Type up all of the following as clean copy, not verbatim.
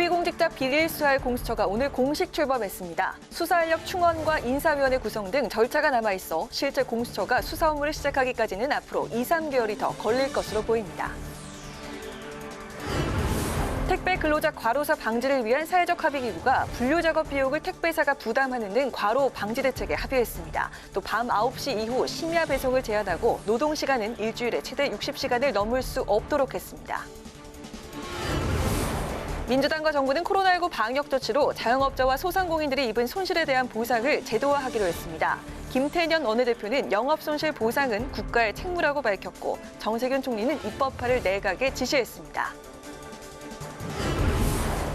고위공직자 비리를 수사할 공수처가 오늘 공식 출범했습니다. 수사인력 충원과 인사위원회 구성 등 절차가 남아있어 실제 공수처가 수사 업무를 시작하기까지는 앞으로 2~3개월이 더 걸릴 것으로 보입니다. 택배 근로자 과로사 방지를 위한 사회적 합의기구가 분류작업 비용을 택배사가 부담하는 등 과로 방지 대책에 합의했습니다. 또 밤 9시 이후 심야 배송을 제한하고 노동시간은 일주일에 최대 60시간을 넘을 수 없도록 했습니다. 민주당과 정부는 코로나19 방역 조치로 자영업자와 소상공인들이 입은 손실에 대한 보상을 제도화하기로 했습니다. 김태년 원내대표는 영업손실 보상은 국가의 책무라고 밝혔고 정세균 총리는 입법화를 내각에 지시했습니다.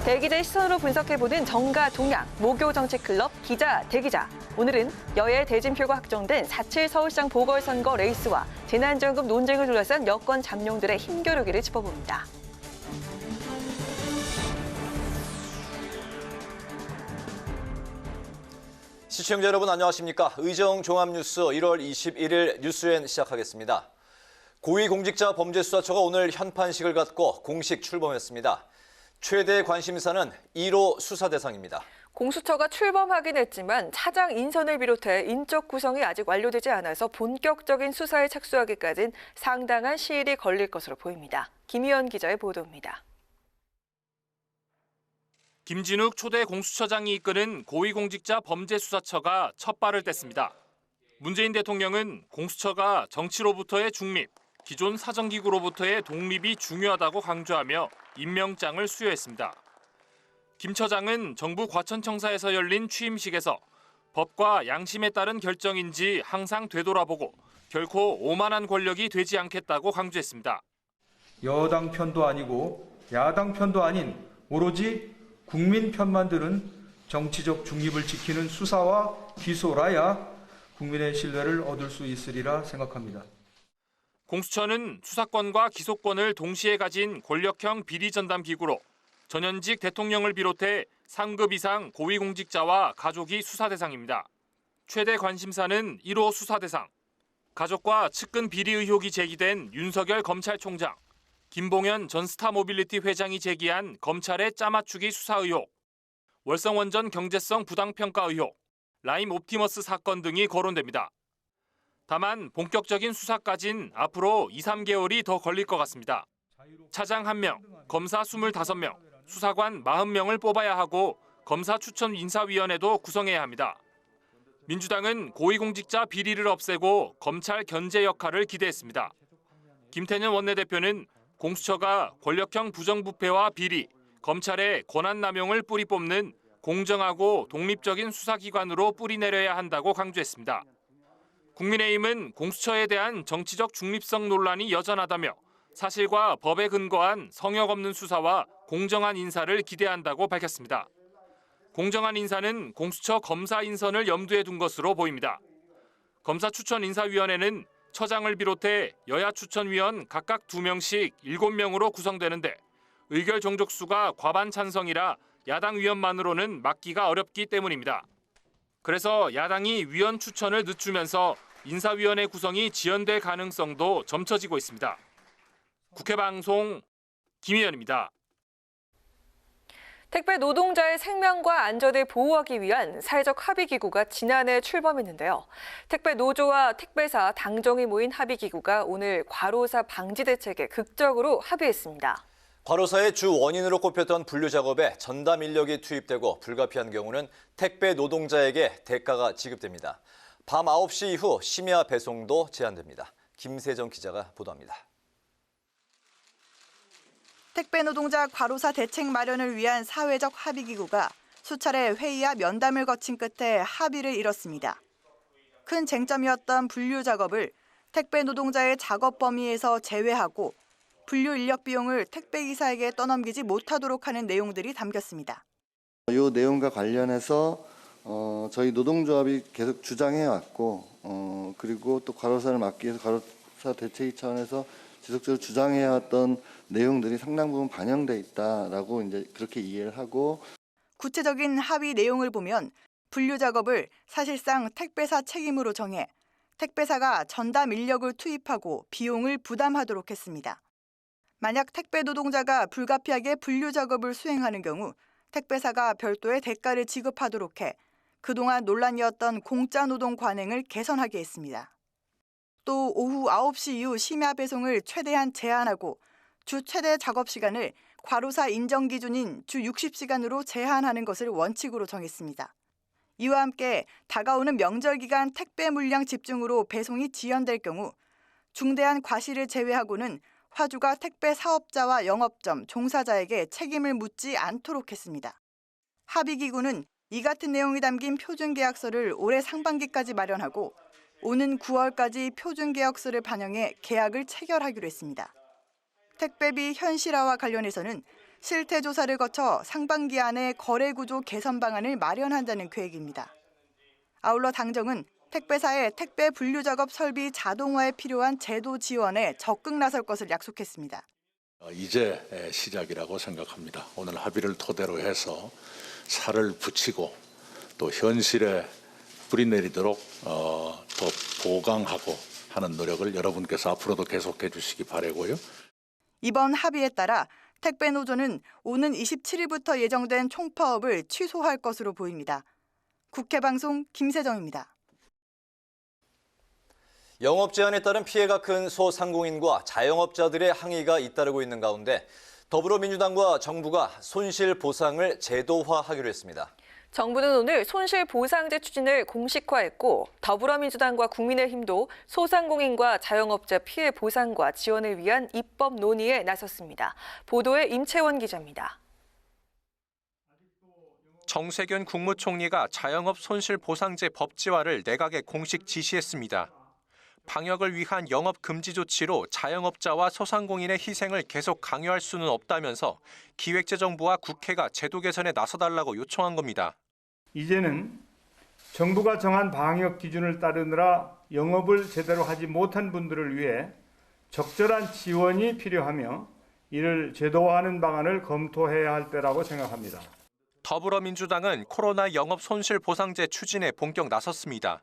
대기자의 시선으로 분석해보는 정가 동향, 모교정치클럽 기자 대기자. 오늘은 여야의 대진표가 확정된 4.7 서울시장 보궐선거 레이스와 재난지원금 논쟁을 둘러싼 여권 잠룡들의 힘겨루기를 짚어봅니다. 시청자 여러분 안녕하십니까? 의정 종합뉴스 1월 21일 뉴스엔 시작하겠습니다. 고위공직자 범죄수사처가 오늘 현판식을 갖고 공식 출범했습니다. 최대 관심사는 1호 수사 대상입니다. 공수처가 출범하긴 했지만 차장 인선을 비롯해 인적 구성이 아직 완료되지 않아서 본격적인 수사에 착수하기까지는 상당한 시일이 걸릴 것으로 보입니다. 김희연 기자의 보도입니다. 김진욱 초대 공수처장이 이끄는 고위공직자 범죄수사처가 첫 발을 뗐습니다. 문재인 대통령은 공수처가 정치로부터의 중립, 기존 사정기구로부터의 독립이 중요하다고 강조하며 임명장을 수여했습니다. 김 처장은 정부 과천청사에서 열린 취임식에서 법과 양심에 따른 결정인지 항상 되돌아보고 결코 오만한 권력이 되지 않겠다고 강조했습니다. 여당 편도 아니고 야당 편도 아닌 오로지 국민 편만 들은 정치적 중립을 지키는 수사와 기소라야 국민의 신뢰를 얻을 수 있으리라 생각합니다. 공수처는 수사권과 기소권을 동시에 가진 권력형 비리 전담 기구로 전현직 대통령을 비롯해 상급 이상 고위공직자와 가족이 수사 대상입니다. 최대 관심사는 1호 수사 대상. 가족과 측근 비리 의혹이 제기된 윤석열 검찰총장, 김봉현 전 스타모빌리티 회장이 제기한 검찰의 짜맞추기 수사 의혹, 월성원전 경제성 부당평가 의혹, 라임 옵티머스 사건 등이 거론됩니다. 다만 본격적인 수사까진 앞으로 2~3개월이 더 걸릴 것 같습니다. 차장 1명, 검사 25명, 수사관 40명을 뽑아야 하고 검사 추천 인사위원회도 구성해야 합니다. 민주당은 고위공직자 비리를 없애고 검찰 견제 역할을 기대했습니다. 김태년 원내대표는 공수처가 권력형 부정부패와 비리, 검찰의 권한남용을 뿌리 뽑는 공정하고 독립적인 수사기관으로 뿌리내려야 한다고 강조했습니다. 국민의힘은 공수처에 대한 정치적 중립성 논란이 여전하다며 사실과 법에 근거한 성역 없는 수사와 공정한 인사를 기대한다고 밝혔습니다. 공정한 인사는 공수처 검사 인선을 염두에 둔 것으로 보입니다. 검사 추천 인사위원회는 처장을 비롯해 여야 추천위원 각각 2명씩 7명으로 구성되는데 의결 정족수가 과반 찬성이라 야당 위원만으로는 맡기가 어렵기 때문입니다. 그래서 야당이 위원 추천을 늦추면서 인사위원회 구성이 지연될 가능성도 점쳐지고 있습니다. 국회방송 김희연입니다. 택배 노동자의 생명과 안전을 보호하기 위한 사회적 합의기구가 지난해 출범했는데요. 택배 노조와 택배사, 당정이 모인 합의기구가 오늘 과로사 방지 대책에 극적으로 합의했습니다. 과로사의 주 원인으로 꼽혔던 분류 작업에 전담 인력이 투입되고 불가피한 경우는 택배 노동자에게 대가가 지급됩니다. 밤 9시 이후 심야 배송도 제한됩니다. 김세정 기자가 보도합니다. 택배 노동자 과로사 대책 마련을 위한 사회적 합의기구가 수차례 회의와 면담을 거친 끝에 합의를 이뤘습니다. 큰 쟁점이었던 분류 작업을 택배 노동자의 작업 범위에서 제외하고 분류 인력 비용을 택배기사에게 떠넘기지 못하도록 하는 내용들이 담겼습니다. 이 내용과 관련해서 저희 노동조합이 계속 주장해왔고 그리고 또 과로사를 막기 위해서 과로사 대책 차원에서 지속적으로 주장해왔던 내용들이 상당 부분 반영돼 있다라고 이제 그렇게 이해를 하고 구체적인 합의 내용을 보면 분류 작업을 사실상 택배사 책임으로 정해 택배사가 전담 인력을 투입하고 비용을 부담하도록 했습니다. 만약 택배 노동자가 불가피하게 분류 작업을 수행하는 경우 택배사가 별도의 대가를 지급하도록 해 그동안 논란이었던 공짜 노동 관행을 개선하게 했습니다. 또 오후 9시 이후 심야 배송을 최대한 제한하고 주 최대 작업 시간을 과로사 인정 기준인 주 60시간으로 제한하는 것을 원칙으로 정했습니다. 이와 함께 다가오는 명절 기간 택배 물량 집중으로 배송이 지연될 경우 중대한 과실을 제외하고는 화주가 택배 사업자와 영업점, 종사자에게 책임을 묻지 않도록 했습니다. 합의기구는 이 같은 내용이 담긴 표준계약서를 올해 상반기까지 마련하고 오는 9월까지 표준계약서를 반영해 계약을 체결하기로 했습니다. 택배비 현실화와 관련해서는 실태조사를 거쳐 상반기 안에 거래구조 개선 방안을 마련한다는 계획입니다. 아울러 당정은 택배사의 택배 분류 작업 설비 자동화에 필요한 제도 지원에 적극 나설 것을 약속했습니다. 이제 시작이라고 생각합니다. 오늘 합의를 토대로 해서 살을 붙이고 또 현실에 뿌리 내리도록 더 보강하고 하는 노력을 여러분께서 앞으로도 계속해 주시기 바라고요. 이번 합의에 따라 택배 노조는 오는 27일부터 예정된 총파업을 취소할 것으로 보입니다. 국회 방송 김세정입니다. 영업 제한에 따른 피해가 큰 소상공인과 자영업자들의 항의가 잇따르고 있는 가운데 더불어민주당과 정부가 손실 보상을 제도화하기로 했습니다. 정부는 오늘 손실보상제 추진을 공식화했고 더불어민주당과 국민의힘도 소상공인과 자영업자 피해 보상과 지원을 위한 입법 논의에 나섰습니다. 보도에 임채원 기자입니다. 정세균 국무총리가 자영업 손실보상제 법제화를 내각에 공식 지시했습니다. 방역을 위한 영업 금지 조치로 자영업자와 소상공인의 희생을 계속 강요할 수는 없다면서 기획재정부와 국회가 제도 개선에 나서달라고 요청한 겁니다. 이제는 정부가 정한 방역 기준을 따르느라 영업을 제대로 하지 못한 분들을 위해 적절한 지원이 필요하며 이를 제도화하는 방안을 검토해야 할 때라고 생각합니다. 더불어민주당은 코로나 영업 손실보상제 추진에 본격 나섰습니다.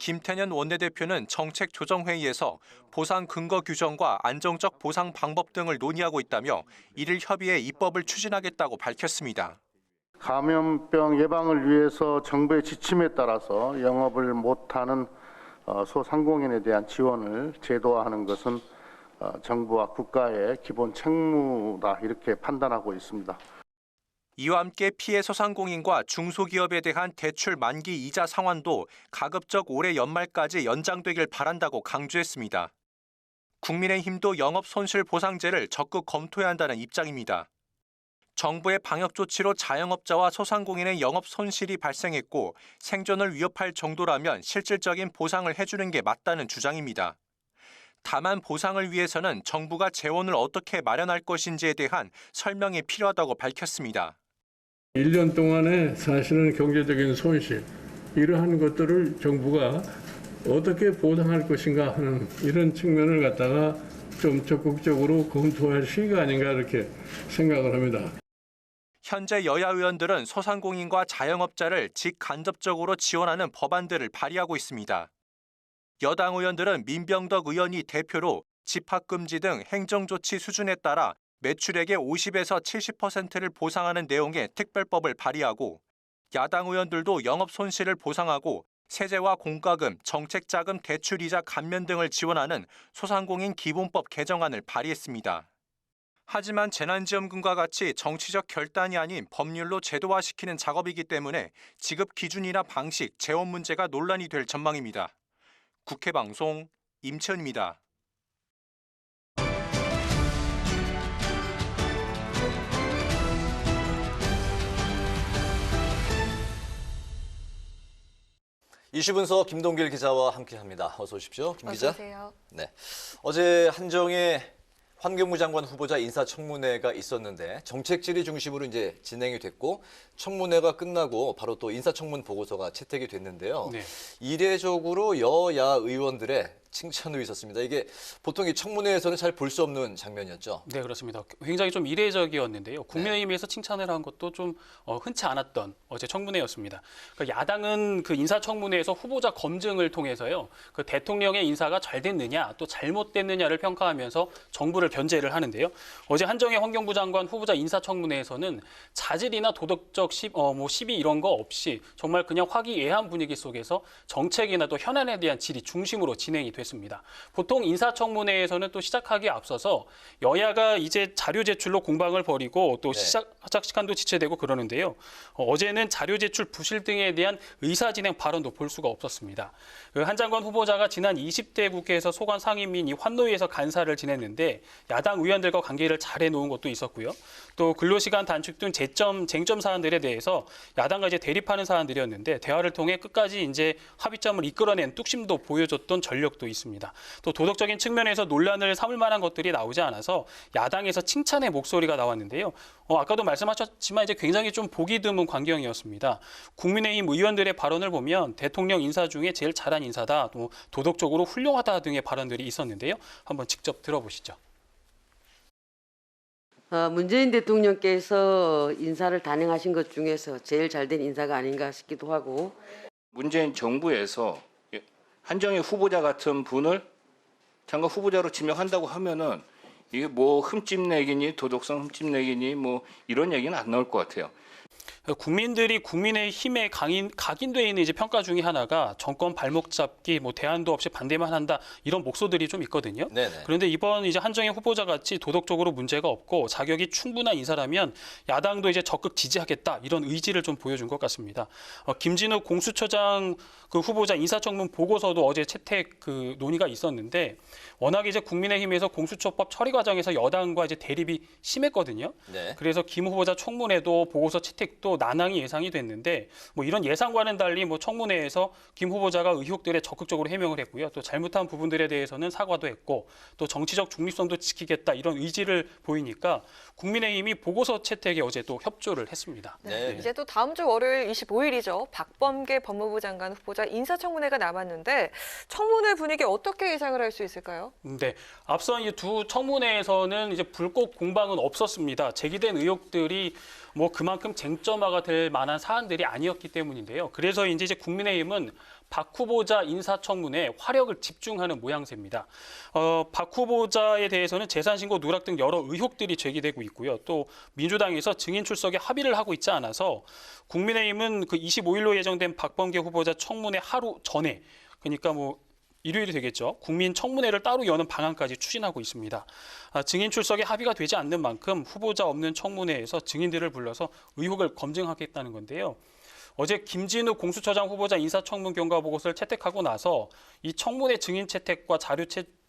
김태년 원내대표는 정책조정회의에서 보상 근거 규정과 안정적 보상 방법 등을 논의하고 있다며 이를 협의해 입법을 추진하겠다고 밝혔습니다. 감염병 예방을 위해서 정부의 지침에 따라서 영업을 못하는 소상공인에 대한 지원을 제도화하는 것은 정부와 국가의 기본 책무다 이렇게 판단하고 있습니다. 이와 함께 피해 소상공인과 중소기업에 대한 대출 만기 이자 상환도 가급적 올해 연말까지 연장되길 바란다고 강조했습니다. 국민의힘도 영업 손실 보상제를 적극 검토해야 한다는 입장입니다. 정부의 방역 조치로 자영업자와 소상공인의 영업 손실이 발생했고 생존을 위협할 정도라면 실질적인 보상을 해주는 게 맞다는 주장입니다. 다만 보상을 위해서는 정부가 재원을 어떻게 마련할 것인지에 대한 설명이 필요하다고 밝혔습니다. 1년 동안에 사실은 경제적인 손실, 이러한 것들을 정부가 어떻게 보상할 것인가 하는 이런 측면을 갖다가 좀 적극적으로 검토할 시기가 아닌가 이렇게 생각을 합니다. 현재 여야 의원들은 소상공인과 자영업자를 직간접적으로 지원하는 법안들을 발의하고 있습니다. 여당 의원들은 민병덕 의원이 대표로 집합금지 등 행정조치 수준에 따라 매출액의 50에서 70%를 보상하는 내용의 특별법을 발의하고 야당 의원들도 영업 손실을 보상하고 세제와 공과금, 정책자금 대출이자 감면 등을 지원하는 소상공인 기본법 개정안을 발의했습니다. 하지만 재난지원금과 같이 정치적 결단이 아닌 법률로 제도화시키는 작업이기 때문에 지급 기준이나 방식, 재원 문제가 논란이 될 전망입니다. 국회 방송 임채은입니다. 이슈 분석 김동길 기자와 함께합니다. 어서 오십시오, 김 기자. 어서 오세요. 네, 어제 한정희 환경부 장관 후보자 인사청문회가 있었는데 정책 질의 중심으로 이제 진행이 됐고 청문회가 끝나고 바로 또 인사청문 보고서가 채택이 됐는데요. 네. 이례적으로 여야 의원들의 칭찬도 있었습니다. 이게 보통 이 청문회에서는 잘 볼 수 없는 장면이었죠. 네, 그렇습니다. 굉장히 좀 이례적이었는데요. 국민의힘에서 칭찬을 한 것도 좀 흔치 않았던 어제 청문회였습니다. 그러니까 야당은 그 인사청문회에서 후보자 검증을 통해서요, 그 대통령의 인사가 잘 됐느냐 또 잘못됐느냐를 평가하면서 정부를 견제를 하는데요. 어제 한정혜 환경부 장관 후보자 인사청문회에서는 자질이나 도덕적 시비 이런 거 없이 정말 그냥 화기애애한 분위기 속에서 정책이나 또 현안에 대한 질의 중심으로 진행이 됐습니다. 보통 인사청문회에서는 또 시작하기에 앞서서 여야가 이제 자료 제출로 공방을 벌이고 또 시작 시간도 지체되고 그러는데요. 어제는 자료 제출 부실 등에 대한 의사진행 발언도 볼 수가 없었습니다. 한 장관 후보자가 지난 20대 국회에서 소관 상임위인 환노위에서 간사를 지냈는데 야당 의원들과 관계를 잘 해놓은 것도 있었고요. 또 근로시간 단축 등 쟁점 사안들에 대해서 야당과 이제 대립하는 사안들이었는데 대화를 통해 끝까지 이제 합의점을 이끌어낸 뚝심도 보여줬던 전력도 있습니다. 또 도덕적인 측면에서 논란을 삼을 만한 것들이 나오지 않아서 야당에서 칭찬의 목소리가 나왔는데요. 아까도 말씀하셨지만 이제 굉장히 좀 보기 드문 광경이었습니다. 국민의힘 의원들의 발언을 보면 대통령 인사 중에 제일 잘한 인사다, 또 도덕적으로 훌륭하다 등의 발언들이 있었는데요. 한번 직접 들어보시죠. 문재인 대통령께서 인사를 단행하신 것 중에서 제일 잘된 인사가 아닌가 싶기도 하고, 문재인 정부에서 한정희 후보자 같은 분을 장관 후보자로 지명한다고 하면은 이게 뭐 흠집내기니 도덕성 흠집내기니 뭐 이런 얘기는 안 나올 것 같아요. 국민들이 국민의힘에 각인돼 있는 이제 평가 중에 하나가 정권 발목 잡기, 뭐 대안도 없이 반대만 한다 이런 목소들이 좀 있거든요. 네네. 그런데 이번 이제 한정희 후보자 같이 도덕적으로 문제가 없고 자격이 충분한 인사라면 야당도 이제 적극 지지하겠다 이런 의지를 좀 보여준 것 같습니다. 김진욱 공수처장 그 후보자 인사청문 보고서도 어제 채택 그 논의가 있었는데 워낙 이제 국민의힘에서 공수처법 처리 과정에서 여당과 이제 대립이 심했거든요. 네. 그래서 김 후보자 청문회도 보고서 채택도 난항이 예상이 됐는데 뭐 이런 예상과는 달리 뭐 청문회에서 김 후보자가 의혹들에 적극적으로 해명을 했고요. 또 잘못한 부분들에 대해서는 사과도 했고 또 정치적 중립성도 지키겠다 이런 의지를 보이니까 국민의힘이 보고서 채택에 어제 또 협조를 했습니다. 네. 이제 또 다음 주 월요일 25일이죠. 박범계 법무부 장관 후보자 인사청문회가 남았는데 청문회 분위기 어떻게 예상을 할 수 있을까요? 네, 앞서 이 두 청문회에서는 이제 불꽃 공방은 없었습니다. 제기된 의혹들이 뭐 그만큼 쟁점화가 될 만한 사안들이 아니었기 때문인데요. 그래서 이제 국민의힘은 박 후보자 인사청문회에 화력을 집중하는 모양새입니다. 박 후보자에 대해서는 재산신고 누락 등 여러 의혹들이 제기되고 있고요. 또 민주당에서 증인 출석에 합의를 하고 있지 않아서 국민의힘은 그 25일로 예정된 박범계 후보자 청문회 하루 전에, 그러니까 뭐 일요일이 되겠죠. 국민 청문회를 따로 여는 방안까지 추진하고 있습니다. 증인 출석에 합의가 되지 않는 만큼 후보자 없는 청문회에서 증인들을 불러서 의혹을 검증하겠다는 건데요. 어제 김진욱 공수처장 후보자 인사청문 경과 보고서를 채택하고 나서 이 청문회 증인 채택과 자료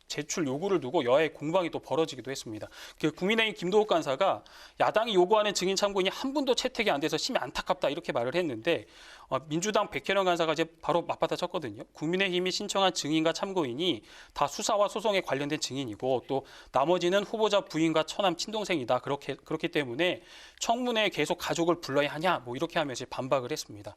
제출 요구를 두고 여야의 공방이 또 벌어지기도 했습니다. 그 국민의힘 김도욱 간사가 야당이 요구하는 증인 참고인이 한 분도 채택이 안 돼서 심히 안타깝다 이렇게 말을 했는데 민주당 백혜련 간사가 이제 바로 맞받아쳤거든요. 국민의힘이 신청한 증인과 참고인이 다 수사와 소송에 관련된 증인이고 또 나머지는 후보자 부인과 처남 친동생이다. 그렇기 때문에 청문회에 계속 가족을 불러야 하냐 뭐 이렇게 하면서 반박을 했습니다.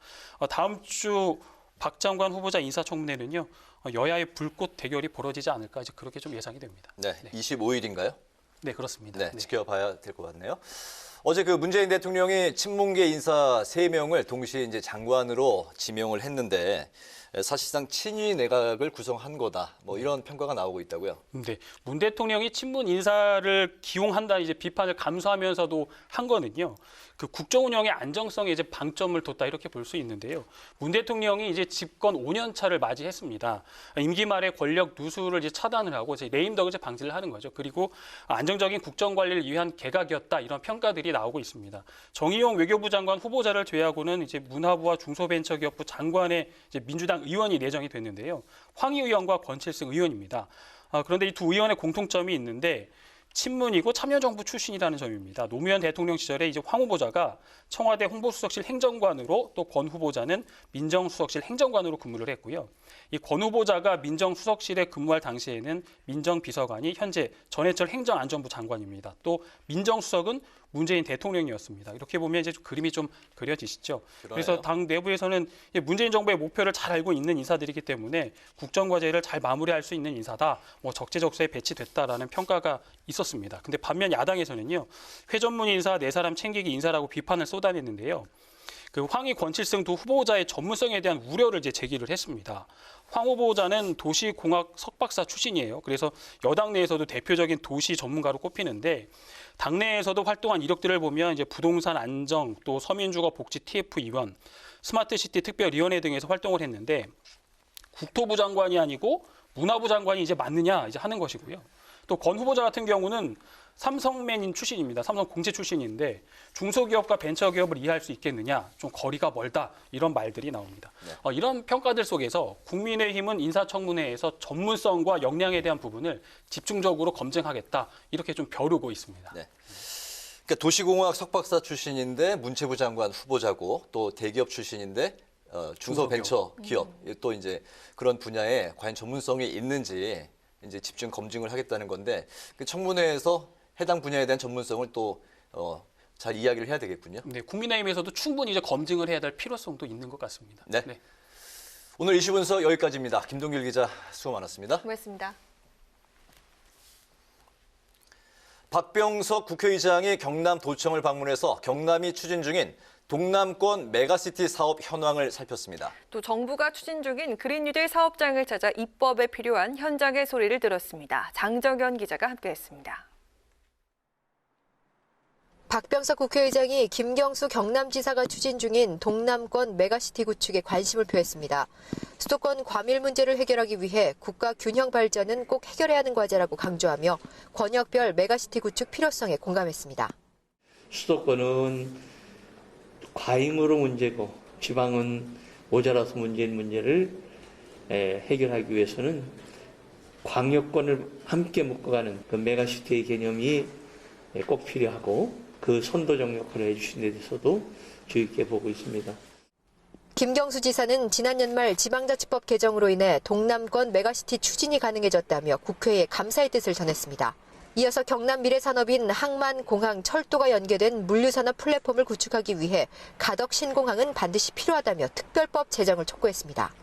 다음 주 박 장관 후보자 인사청문회는요. 여야의 불꽃 대결이 벌어지지 않을까 이제 그렇게 좀 예상이 됩니다. 네, 25일인가요? 네, 그렇습니다. 네, 지켜봐야 될 것 같네요. 어제 그 문재인 대통령이 친문계 인사 3명을 동시에 이제 장관으로 지명을 했는데 사실상 친위 내각을 구성한 거다. 뭐 이런 평가가 나오고 있다고요. 네, 문 대통령이 친문 인사를 기용한다 이제 비판을 감수하면서도 한 거는요. 그 국정 운영의 안정성에 이제 방점을 뒀다 이렇게 볼 수 있는데요. 문 대통령이 이제 집권 5년 차를 맞이했습니다. 임기 말에 권력 누수를 이제 차단을 하고 이제 레임덕을 이제 방지를 하는 거죠. 그리고 안정적인 국정 관리를 위한 개각이었다 이런 평가들이 나오고 있습니다. 정의용 외교부 장관 후보자를 제외하고는 이제 문화부와 중소벤처기업부 장관의 이제 민주당 의원이 내정이 됐는데요. 황희 의원과 권칠승 의원입니다. 그런데 이 두 의원의 공통점이 있는데 친문이고 참여정부 출신이라는 점입니다. 노무현 대통령 시절에 이제 황 후보자가 청와대 홍보수석실 행정관으로 또 권 후보자는 민정수석실 행정관으로 근무를 했고요. 이 권 후보자가 민정수석실에 근무할 당시에는 민정비서관이 현재 전해철 행정안전부 장관입니다. 또 민정수석은 문재인 대통령이었습니다. 이렇게 보면 이제 좀 그림이 좀 그려지시죠. 그러네요. 그래서 당 내부에서는 문재인 정부의 목표를 잘 알고 있는 인사들이기 때문에 국정과제를 잘 마무리할 수 있는 인사다. 적재적소에 배치됐다라는 평가가 있었습니다. 근데 반면 야당에서는요. 회 전문 인사 4사람 챙기기 인사라고 비판을 쏟아냈는데요. 그 황희 권칠승 두 후보자의 전문성에 대한 우려를 이제 제기를 했습니다. 황 후보자는 도시공학 석박사 출신이에요. 그래서 여당 내에서도 대표적인 도시 전문가로 꼽히는데 당내에서도 활동한 이력들을 보면 이제 부동산 안정, 또 서민주거 복지 TF 위원, 스마트시티 특별위원회 등에서 활동을 했는데 국토부 장관이 아니고 문화부 장관이 이제 맞느냐 이제 하는 것이고요. 또 권 후보자 같은 경우는 삼성맨인 출신입니다. 삼성 공채 출신인데 중소기업과 벤처기업을 이해할 수 있겠느냐, 좀 거리가 멀다 이런 말들이 나옵니다. 이런 평가들 속에서 국민의힘은 인사청문회에서 전문성과 역량에 대한 부분을 집중적으로 검증하겠다 이렇게 좀 벼르고 있습니다. 네. 그러니까 도시공학 석박사 출신인데 문체부 장관 후보자고 또 대기업 출신인데 중소벤처기업 또 이제 그런 분야에 과연 전문성이 있는지 이제 집중 검증을 하겠다는 건데 그 청문회에서 해당 분야에 대한 전문성을 또 잘 이야기를 해야 되겠군요. 네, 국민의힘에서도 충분히 이제 검증을 해야 될 필요성도 있는 것 같습니다. 네. 오늘 이슈 분석 여기까지입니다. 김동길 기자 수고 많았습니다. 고맙습니다. 박병석 국회의장이 경남도청을 방문해서 경남이 추진 중인 동남권 메가시티 사업 현황을 살폈습니다. 또 정부가 추진 중인 그린 뉴딜 사업장을 찾아 입법에 필요한 현장의 소리를 들었습니다. 장정현 기자가 함께했습니다. 박병석 국회의장이 김경수 경남지사가 추진 중인 동남권 메가시티 구축에 관심을 표했습니다. 수도권 과밀 문제를 해결하기 위해 국가 균형 발전은 꼭 해결해야 하는 과제라고 강조하며 권역별 메가시티 구축 필요성에 공감했습니다. 수도권은 과잉으로 문제고 지방은 모자라서 문제인 문제를 해결하기 위해서는 광역권을 함께 묶어가는 그 메가시티의 개념이 꼭 필요하고 그 선도적 역할을 해주신 데 대해서도 주의 깊게 보고 있습니다. 김경수 지사는 지난 연말 지방자치법 개정으로 인해 동남권 메가시티 추진이 가능해졌다며 국회에 감사의 뜻을 전했습니다. 이어서 경남 미래산업인 항만, 공항, 철도가 연계된 물류산업 플랫폼을 구축하기 위해 가덕 신공항은 반드시 필요하다며 특별법 제정을 촉구했습니다.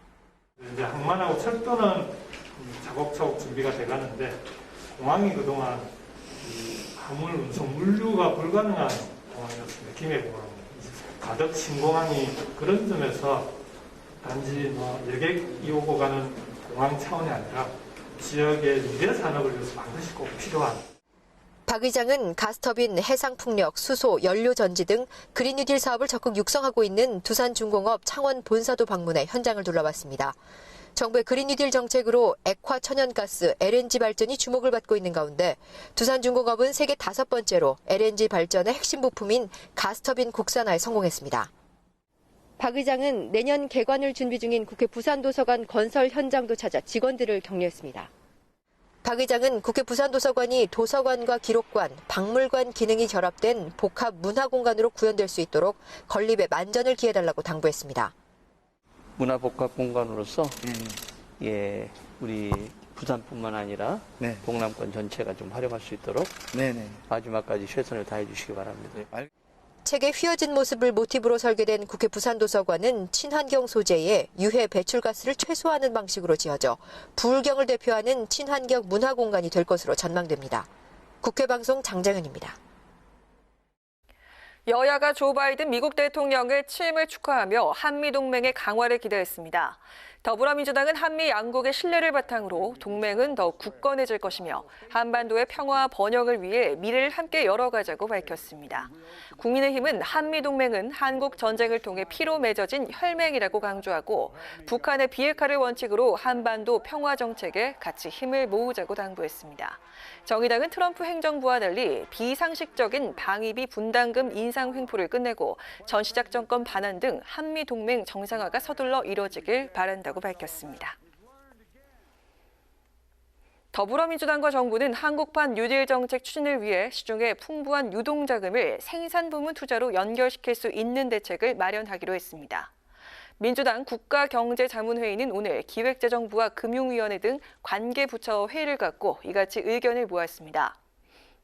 이제 항만하고 철도는 차곡차곡 준비가 돼가는데 공항이 그동안 화물 운송 물류가 불가능한 공항이었습니다. 김해공항. 가덕 신공항이 그런 점에서 단지 여객이 오고 가는 공항 차원이 아니라 지역의 미래 산업을 위해서 반드시 꼭 필요한. 박 의장은 가스터빈, 해상풍력, 수소, 연료전지 등 그린 뉴딜 사업을 적극 육성하고 있는 두산중공업 창원 본사도 방문해 현장을 둘러봤습니다. 정부의 그린 뉴딜 정책으로 액화 천연가스, LNG 발전이 주목을 받고 있는 가운데 두산중공업은 세계 5번째로 LNG 발전의 핵심 부품인 가스터빈 국산화에 성공했습니다. 박 의장은 내년 개관을 준비 중인 국회 부산도서관 건설 현장도 찾아 직원들을 격려했습니다. 박 의장은 국회 부산도서관이 도서관과 기록관, 박물관 기능이 결합된 복합 문화공간으로 구현될 수 있도록 건립에 만전을 기해달라고 당부했습니다. 문화복합공간으로서 우리 부산뿐만 아니라 동남권 전체가 좀 활용할 수 있도록 마지막까지 최선을 다해 주시기 바랍니다. 책의 휘어진 모습을 모티브로 설계된 국회 부산도서관은 친환경 소재의 유해 배출가스를 최소화하는 방식으로 지어져 부울경을 대표하는 친환경 문화공간이 될 것으로 전망됩니다. 국회방송 장정현입니다. 여야가 조 바이든 미국 대통령의 취임을 축하하며 한미동맹의 강화를 기대했습니다. 더불어민주당은 한미 양국의 신뢰를 바탕으로 동맹은 더욱 굳건해질 것이며 한반도의 평화와 번영을 위해 미래를 함께 열어가자고 밝혔습니다. 국민의힘은 한미동맹은 한국 전쟁을 통해 피로 맺어진 혈맹이라고 강조하고 북한의 비핵화를 원칙으로 한반도 평화 정책에 같이 힘을 모으자고 당부했습니다. 정의당은 트럼프 행정부와 달리 비상식적인 방위비 분담금 인상 횡포를 끝내고 전시작 정권 반환 등 한미동맹 정상화가 서둘러 이뤄지길 바란다고 밝혔습니다. 더불어민주당과 정부는 한국판 뉴딜 정책 추진을 위해 시중에 풍부한 유동자금을 생산 부문 투자로 연결시킬 수 있는 대책을 마련하기로 했습니다. 민주당 국가경제자문회의는 오늘 기획재정부와 금융위원회 등 관계부처 회의를 갖고 이같이 의견을 모았습니다.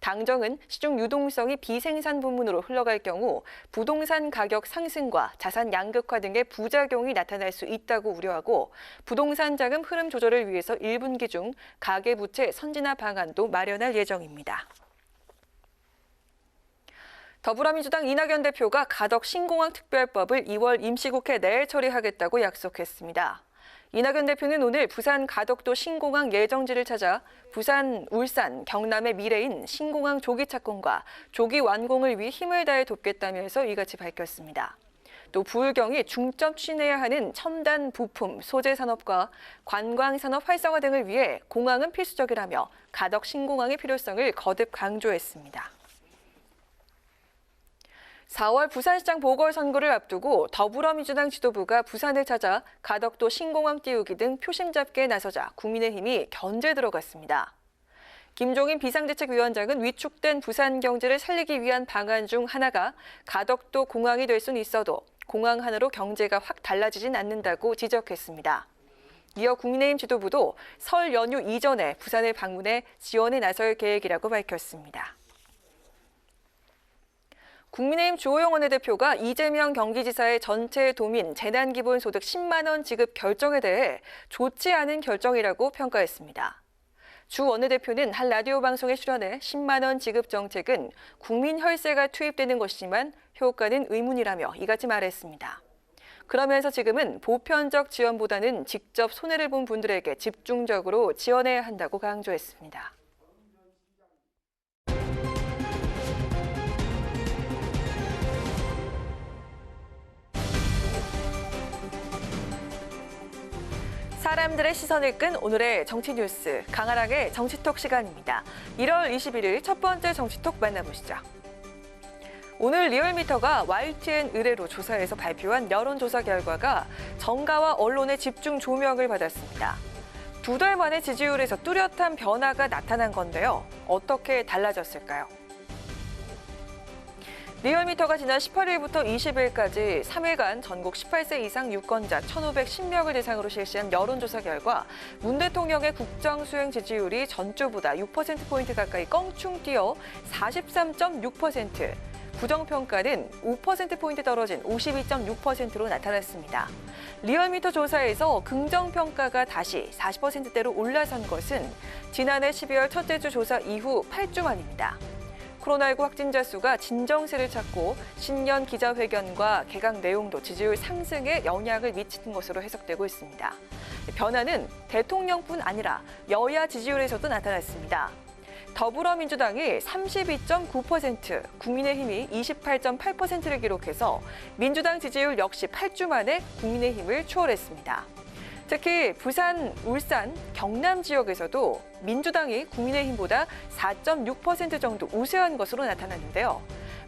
당정은 시중 유동성이 비생산 부문으로 흘러갈 경우 부동산 가격 상승과 자산 양극화 등의 부작용이 나타날 수 있다고 우려하고 부동산 자금 흐름 조절을 위해서 1분기 중 가계부채 선진화 방안도 마련할 예정입니다. 더불어민주당 이낙연 대표가 가덕 신공항 특별법을 2월 임시국회 내에 처리하겠다고 약속했습니다. 이낙연 대표는 오늘 부산 가덕도 신공항 예정지를 찾아 부산, 울산, 경남의 미래인 신공항 조기 착공과 조기 완공을 위해 힘을 다해 돕겠다면서 이같이 밝혔습니다. 또 부울경이 중점 추진해야 하는 첨단 부품, 소재 산업과 관광 산업 활성화 등을 위해 공항은 필수적이라며 가덕 신공항의 필요성을 거듭 강조했습니다. 4월 부산시장 보궐선거를 앞두고 더불어민주당 지도부가 부산을 찾아 가덕도 신공항 띄우기 등 표심 잡기에 나서자 국민의힘이 견제 들어갔습니다. 김종인 비상대책위원장은 위축된 부산 경제를 살리기 위한 방안 중 하나가 가덕도 공항이 될 수는 있어도 공항 하나로 경제가 확 달라지진 않는다고 지적했습니다. 이어 국민의힘 지도부도 설 연휴 이전에 부산을 방문해 지원에 나설 계획이라고 밝혔습니다. 국민의힘 주호영 원내대표가 이재명 경기지사의 전체 도민 재난기본소득 10만 원 지급 결정에 대해 좋지 않은 결정이라고 평가했습니다. 주 원내대표는 한 라디오 방송에 출연해 10만 원 지급 정책은 국민 혈세가 투입되는 것이지만 효과는 의문이라며 이같이 말했습니다. 그러면서 지금은 보편적 지원보다는 직접 손해를 본 분들에게 집중적으로 지원해야 한다고 강조했습니다. 사람들의 시선을 끈 오늘의 정치 뉴스, 강아락의 정치톡 시간입니다. 1월 21일 첫 번째 정치톡 만나보시죠. 오늘 리얼미터가 YTN 의뢰로 조사해서 발표한 여론조사 결과가 정가와 언론의 집중 조명을 받았습니다. 2달 만에 지지율에서 뚜렷한 변화가 나타난 건데요. 어떻게 달라졌을까요? 리얼미터가 지난 18일부터 20일까지 3일간 전국 18세 이상 유권자 1,510명을 대상으로 실시한 여론조사 결과 문 대통령의 국정수행 지지율이 전주보다 6%포인트 가까이 껑충 뛰어 43.6%, 부정평가는 5%포인트 떨어진 52.6%로 나타났습니다. 리얼미터 조사에서 긍정평가가 다시 40%대로 올라선 것은 지난해 12월 첫째 주 조사 이후 8주 만입니다. 코로나19 확진자 수가 진정세를 찾고 신년 기자회견과 개각 내용도 지지율 상승에 영향을 미치는 것으로 해석되고 있습니다. 변화는 대통령뿐 아니라 여야 지지율에서도 나타났습니다. 더불어민주당이 32.9%, 국민의힘이 28.8%를 기록해서 민주당 지지율 역시 8주 만에 국민의힘을 추월했습니다. 특히 부산, 울산, 경남 지역에서도 민주당이 국민의힘보다 4.6% 정도 우세한 것으로 나타났는데요.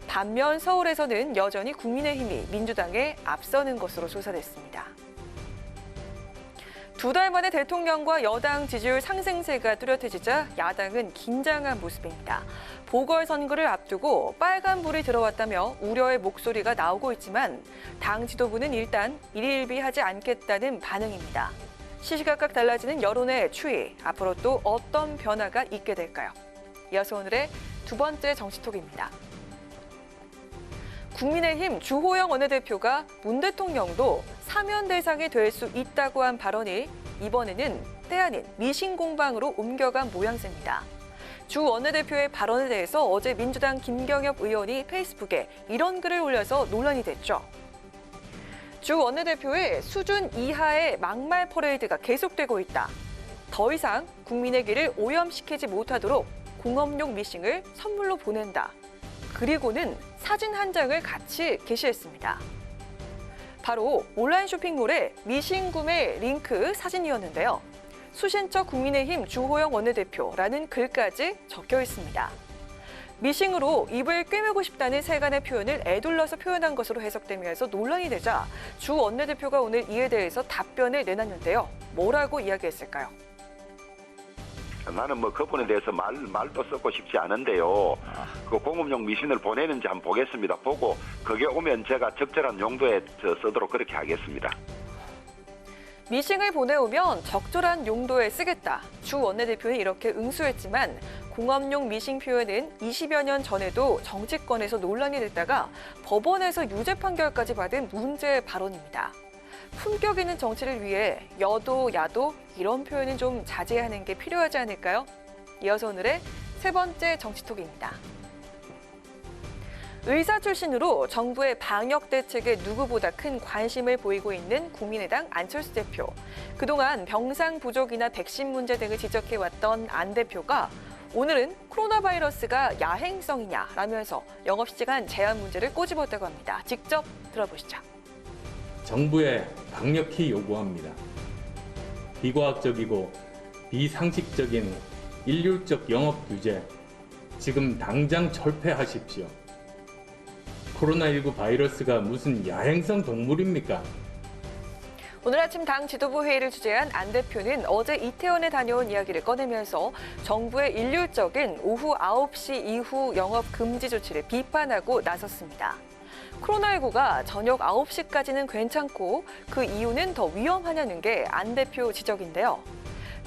반면 서울에서는 여전히 국민의힘이 민주당에 앞서는 것으로 조사됐습니다. 2달 만에 대통령과 여당 지지율 상승세가 뚜렷해지자 야당은 긴장한 모습입니다. 보궐선거를 앞두고 빨간불이 들어왔다며 우려의 목소리가 나오고 있지만 당 지도부는 일단 일일비하지 않겠다는 반응입니다. 시시각각 달라지는 여론의 추이, 앞으로 또 어떤 변화가 있게 될까요? 이어서 오늘의 두 번째 정치톡입니다. 국민의힘 주호영 원내대표가 문 대통령도 사면 대상이 될 수 있다고 한 발언이 이번에는 때 아닌 미신 공방으로 옮겨간 모양새입니다. 주 원내대표의 발언에 대해서 어제 민주당 김경엽 의원이 페이스북에 이런 글을 올려서 논란이 됐죠. 주 원내대표의 수준 이하의 막말 퍼레이드가 계속되고 있다. 더 이상 국민의 길을 오염시키지 못하도록 공업용 미싱을 선물로 보낸다. 그리고는 사진 한 장을 같이 게시했습니다. 바로 온라인 쇼핑몰의 미싱 구매 링크 사진이었는데요. 수신처 국민의힘 주호영 원내대표라는 글까지 적혀 있습니다. 미싱으로 입을 꿰매고 싶다는 세간의 표현을 애둘러서 표현한 것으로 해석되면서 논란이 되자 주 원내대표가 오늘 이에 대해서 답변을 내놨는데요. 뭐라고 이야기했을까요? 나는 그 부분에 대해서 말도 썩고 싶지 않은데요. 그 공업용 미신을 보내는지 한번 보겠습니다. 보고 그게 오면 제가 적절한 용도에 쓰도록 그렇게 하겠습니다. 미싱을 보내오면 적절한 용도에 쓰겠다. 주 원내대표는 이렇게 응수했지만 공업용 미싱 표현은 20여 년 전에도 정치권에서 논란이 됐다가 법원에서 유죄 판결까지 받은 문제 발언입니다. 품격 있는 정치를 위해 여도, 야도 이런 표현은 좀 자제하는 게 필요하지 않을까요? 이어서 오늘의 세 번째 정치톡입니다. 의사 출신으로 정부의 방역 대책에 누구보다 큰 관심을 보이고 있는 국민의당 안철수 대표. 그동안 병상 부족이나 백신 문제 등을 지적해왔던 안 대표가 오늘은 코로나 바이러스가 야행성이냐라면서 영업시간 제한 문제를 꼬집었다고 합니다. 직접 들어보시죠. 정부에 강력히 요구합니다. 비과학적이고 비상식적인 일률적 영업 규제, 지금 당장 철폐하십시오. 코로나19 바이러스가 무슨 야행성 동물입니까? 오늘 아침 당 지도부 회의를 주재한 안 대표는 어제 이태원에 다녀온 이야기를 꺼내면서 정부의 일률적인 오후 9시 이후 영업 금지 조치를 비판하고 나섰습니다. 코로나19가 저녁 9시까지는 괜찮고 그 이유는 더 위험하냐는 게 안 대표 지적인데요.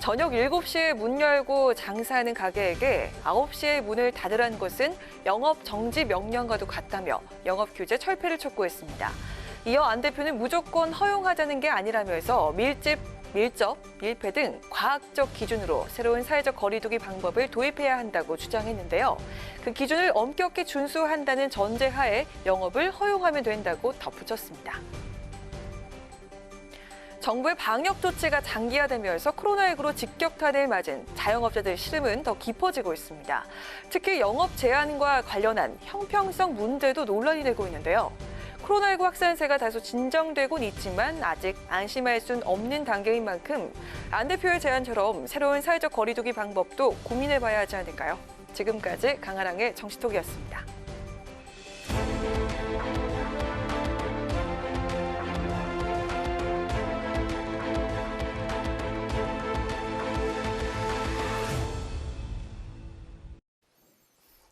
저녁 7시에 문 열고 장사하는 가게에게 9시에 문을 닫으라는 것은 영업 정지 명령과도 같다며 영업 규제 철폐를 촉구했습니다. 이어 안 대표는 무조건 허용하자는 게 아니라면서 밀접, 밀폐 등 과학적 기준으로 새로운 사회적 거리두기 방법을 도입해야 한다고 주장했는데요. 그 기준을 엄격히 준수한다는 전제하에 영업을 허용하면 된다고 덧붙였습니다. 정부의 방역 조치가 장기화되면서 코로나19로 직격탄을 맞은 자영업자들 시름은 더 깊어지고 있습니다. 특히 영업 제한과 관련한 형평성 문제도 논란이 되고 있는데요. 코로나19 확산세가 다소 진정되곤 있지만 아직 안심할 순 없는 단계인 만큼 안 대표의 제안처럼 새로운 사회적 거리두기 방법도 고민해봐야 하지 않을까요? 지금까지 강아랑의 정치톡이었습니다.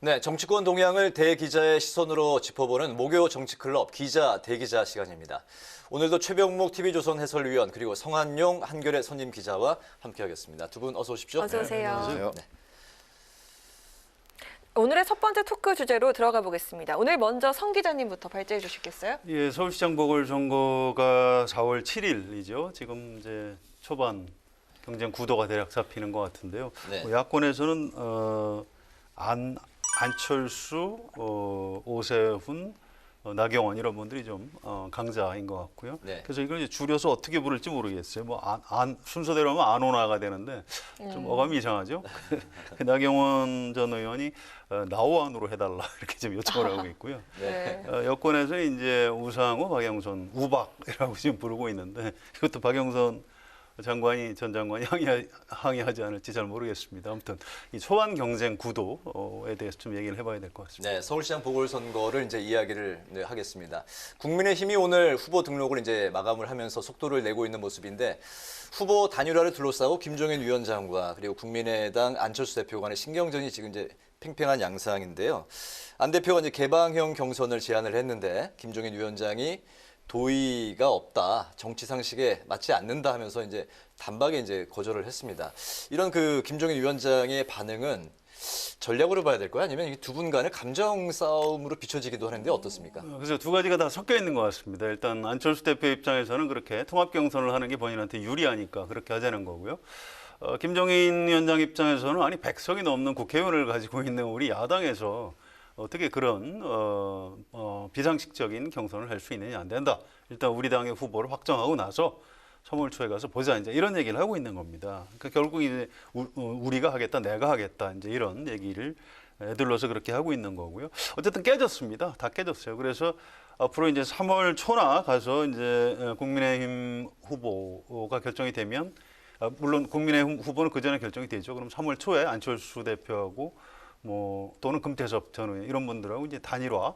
네, 정치권 동향을 대기자의 시선으로 짚어보는 목요 정치클럽 기자 대기자 시간입니다. 오늘도 최병목 TV조선 해설위원 그리고 성한용 한겨레 선임 기자와 함께하겠습니다. 두 분 어서 오십시오. 어서 오세요. 네. 오늘의 첫 번째 토크 주제로 들어가 보겠습니다. 오늘 먼저 성 기자님부터 발제해 주시겠어요? 예, 서울시장 보궐선거가 4월 7일이죠. 지금 이제 초반 경쟁 구도가 대략 잡히는 것 같은데요. 네. 야권에서는 안철수, 오세훈, 나경원 이런 분들이 좀 강자인 것 같고요. 네. 그래서 이걸 이제 줄여서 어떻게 부를지 모르겠어요. 뭐 순서대로 하면 안오나가 되는데 좀 어감이 이상하죠. 나경원 전 의원이 나오안으로 해달라 이렇게 좀 요청을 하고 있고요. 네. 여권에서 이제 우상호, 박영선, 우박이라고 지금 부르고 있는데 이것도 박영선 전 장관이 항의하지 않을지 잘 모르겠습니다. 아무튼 이 초반 경쟁 구도에 대해서 좀 얘기를 해봐야 될 것 같습니다. 네, 서울시장 보궐선거를 이제 이야기를 하겠습니다. 국민의힘이 오늘 후보 등록을 이제 마감을 하면서 속도를 내고 있는 모습인데 후보 단일화를 둘러싸고 김종인 위원장과 그리고 국민의당 안철수 대표 간의 신경전이 지금 이제 팽팽한 양상인데요. 안 대표가 이제 개방형 경선을 제안을 했는데 김종인 위원장이 도의가 없다, 정치 상식에 맞지 않는다 하면서 이제 단박에 이제 거절을 했습니다. 이런 그 김종인 위원장의 반응은 전략으로 봐야 될까요? 아니면 이 두 분 간의 감정 싸움으로 비춰지기도 하는데 어떻습니까? 그래서 두 가지가 다 섞여 있는 것 같습니다. 일단 안철수 대표 입장에서는 그렇게 통합 경선을 하는 게 본인한테 유리하니까 그렇게 하자는 거고요. 김종인 위원장 입장에서는 아니 100석이 넘는 국회의원을 가지고 있는 우리 야당에서 어떻게 그런 비상식적인 경선을 할 수 있느냐, 안 된다. 일단 우리 당의 후보를 확정하고 나서 3월 초에 가서 보자, 이제 이런 얘기를 하고 있는 겁니다. 그러니까 결국 이제 우리가 하겠다, 내가 하겠다, 이제 이런 얘기를 애들러서 그렇게 하고 있는 거고요. 어쨌든 깨졌습니다. 다 깨졌어요. 그래서 앞으로 이제 3월 초나 가서 이제 국민의힘 후보가 결정이 되면, 물론 국민의힘 후보는 그 전에 결정이 되죠. 그럼 3월 초에 안철수 대표하고 또는 금태섭 전 의원 이런 분들하고 이제 단일화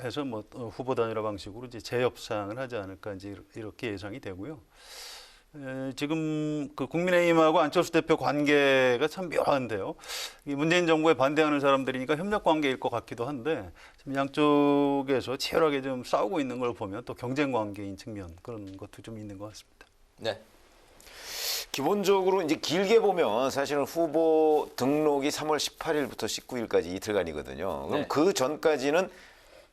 해서 후보 단일화 방식으로 이제 재협상을 하지 않을까 이제 이렇게 예상이 되고요. 지금 그 국민의힘하고 안철수 대표 관계가 참 묘한데요. 문재인 정부에 반대하는 사람들이니까 협력 관계일 것 같기도 한데 지금 양쪽에서 치열하게 좀 싸우고 있는 걸 보면 또 경쟁 관계인 측면 그런 것도 좀 있는 것 같습니다. 네. 기본적으로 이제 길게 보면 사실은 후보 등록이 3월 18일부터 19일까지 이틀간이거든요. 그럼 네. 그 전까지는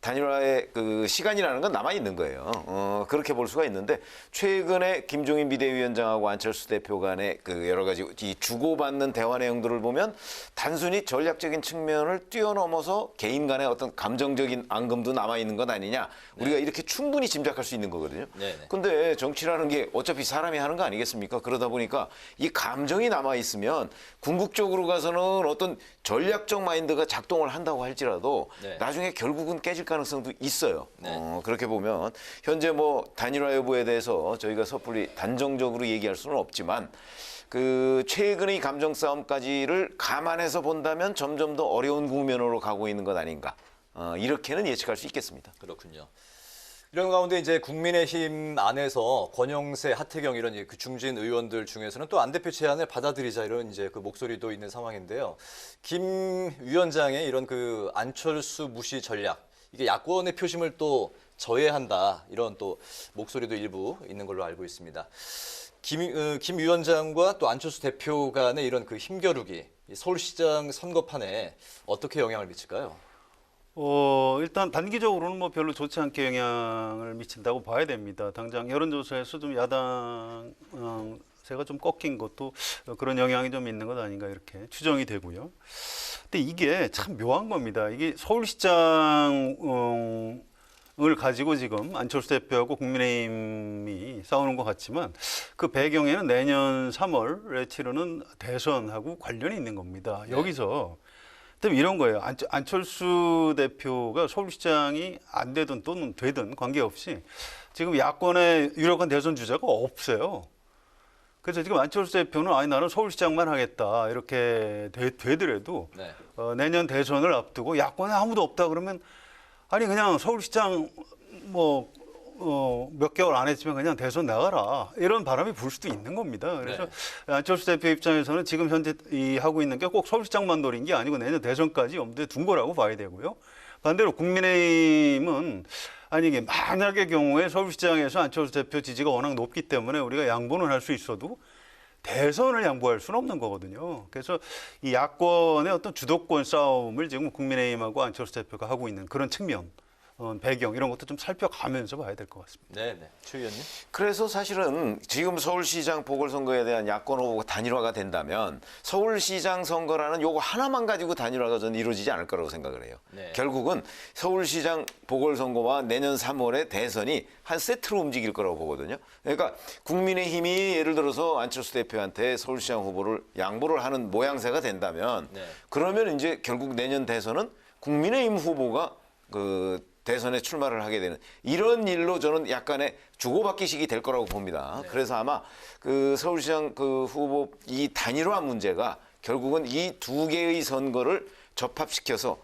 단일화의 그 시간이라는 건 남아 있는 거예요. 그렇게 볼 수가 있는데 최근에 김종인 비대위원장하고 안철수 대표 간의 그 여러 가지 이 주고받는 대화 내용들을 보면 단순히 전략적인 측면을 뛰어넘어서 개인 간의 어떤 감정적인 앙금도 남아 있는 것 아니냐. 우리가 이렇게 충분히 짐작할 수 있는 거거든요. 네네. 근데 정치라는 게 어차피 사람이 하는 거 아니겠습니까? 그러다 보니까 이 감정이 남아 있으면 궁극적으로 가서는 어떤 전략적 마인드가 작동을 한다고 할지라도 네. 나중에 결국은 깨질 가능성도 있어요. 네. 그렇게 보면 현재 뭐 단일화 여부에 대해서 저희가 섣불리 단정적으로 얘기할 수는 없지만 그 최근의 감정 싸움까지를 감안해서 본다면 점점 더 어려운 국면으로 가고 있는 것 아닌가. 이렇게는 예측할 수 있겠습니다. 그렇군요. 이런 가운데 이제 국민의힘 안에서 권영세, 하태경 이런 그 중진 의원들 중에서는 또 안 대표 제안을 받아들이자 이런 이제 그 목소리도 있는 상황인데요. 김 위원장의 이런 그 안철수 무시 전략 이게 야권의 표심을 또 저해한다 이런 또 목소리도 일부 있는 걸로 알고 있습니다. 김 위원장과 또 안철수 대표 간의 이런 그 힘겨루기 서울시장 선거판에 어떻게 영향을 미칠까요? 일단 단기적으로는 뭐 별로 좋지 않게 영향을 미친다고 봐야 됩니다. 당장 여론조사에서 좀 야당 세가 좀 꺾인 것도 그런 영향이 좀 있는 것 아닌가 이렇게 추정이 되고요. 근데 이게 참 묘한 겁니다. 이게 서울시장을 가지고 지금 안철수 대표하고 국민의힘이 싸우는 것 같지만 그 배경에는 내년 3월에 치르는 대선하고 관련이 있는 겁니다. 네. 여기서 때문에 이런 거예요. 안철수 대표가 서울시장이 안 되든 또는 되든 관계없이 지금 야권의 유력한 대선 주자가 없어요. 그래서 지금 안철수 대표는 아니 나는 서울시장만 하겠다 이렇게 되더라도 네. 내년 대선을 앞두고 야권에 아무도 없다 그러면 아니 그냥 서울시장 뭐 몇 개월 안 했지만 그냥 대선 나가라 이런 바람이 불 수도 있는 겁니다. 그래서 네. 안철수 대표 입장에서는 지금 현재 하고 있는 게 꼭 서울시장만 노린 게 아니고 내년 대선까지 염두에 둔 거라고 봐야 되고요. 반대로 국민의힘은 아니 이게 만약의 경우에 서울시장에서 안철수 대표 지지가 워낙 높기 때문에 우리가 양보는 할 수 있어도 대선을 양보할 수는 없는 거거든요. 그래서 이 야권의 어떤 주도권 싸움을 지금 국민의힘하고 안철수 대표가 하고 있는 그런 측면, 배경 이런 것도 좀 살펴가면서 봐야 될 것 같습니다. 네, 최 의원님. 그래서 사실은 지금 서울시장 보궐선거에 대한 야권 후보가 단일화가 된다면 서울시장 선거라는 요거 하나만 가지고 단일화가 저는 이루어지지 않을 거라고 생각을 해요. 네. 결국은 서울시장 보궐선거와 내년 3월에 대선이 한 세트로 움직일 거라고 보거든요. 그러니까 국민의힘이 예를 들어서 안철수 대표한테 서울시장 후보를 양보를 하는 모양새가 된다면 네. 그러면 이제 결국 내년 대선은 국민의힘 후보가 그 대선에 출마를 하게 되는 이런 일로 저는 약간의 주고받기식이 될 거라고 봅니다. 네. 그래서 아마 그 서울시장 그 후보 이 단일화 문제가 결국은 이 두 개의 선거를 접합시켜서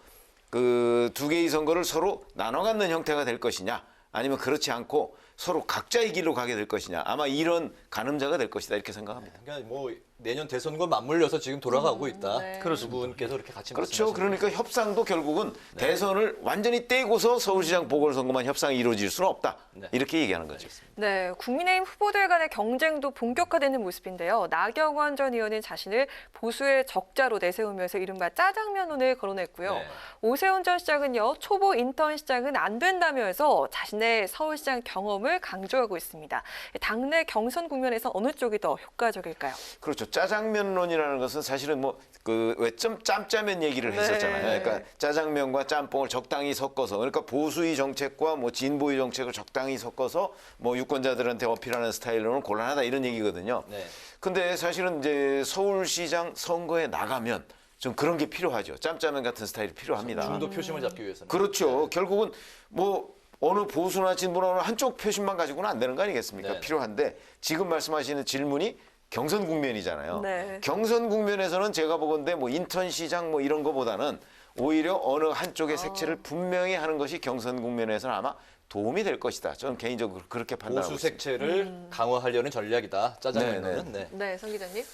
그 두 개의 선거를 서로 나눠 갖는 형태가 될 것이냐 아니면 그렇지 않고 서로 각자의 길로 가게 될 것이냐 아마 이런 가늠자가 될 것이다 이렇게 생각합니다. 그러니까 뭐 내년 대선과 맞물려서 지금 돌아가고 있다. 네. 두 분께서 이렇게 같이 그렇죠. 말씀하시는 그러니까 협상도 결국은 대선을 완전히 떼고서 서울시장 보궐선거만 협상이 이루어질 수는 없다. 이렇게 얘기하는 거죠. 네, 국민의힘 후보들 간의 경쟁도 본격화되는 모습인데요. 나경원 전 의원은 자신을 보수의 적자로 내세우면서 이른바 짜장면론을 거론했고요. 네. 오세훈 전 시장은요, 초보 인턴 시장은 안 된다면서 자신의 서울시장 경험을 강조하고 있습니다. 당내 경선 국면에서 어느 쪽이 더 효과적일까요? 그렇죠. 짜장면론이라는 것은 사실은 뭐 그 왜 짬짜면 얘기를 했었잖아요. 네. 그러니까 짜장면과 짬뽕을 적당히 섞어서 그러니까 보수의 정책과 뭐 진보의 정책을 적당히 섞어서 뭐 유권자들한테 어필하는 스타일로는 곤란하다 이런 얘기거든요. 네. 근데 사실은 이제 서울시장 선거에 나가면 좀 그런 게 필요하죠. 짬짜면 같은 스타일이 필요합니다. 중도 표심을 잡기 위해서는. 그렇죠. 결국은 뭐 어느 보수나 진보나 한쪽 표심만 가지고는 안 되는 거 아니겠습니까? 네. 필요한데 지금 말씀하시는 질문이 경선 국면이잖아요. 네. 경선 국면에서는 제가 보건대 뭐 인턴 시장 뭐 이런 거보다는 오히려 어느 한쪽의 색채를 분명히 하는 것이 경선 국면에서는 아마 도움이 될 것이다. 저는 개인적으로 그렇게 판단하고 보수 있습니다. 색채를 강화하려는 전략이다. 짜장면은. 네. 네, 성 기자님.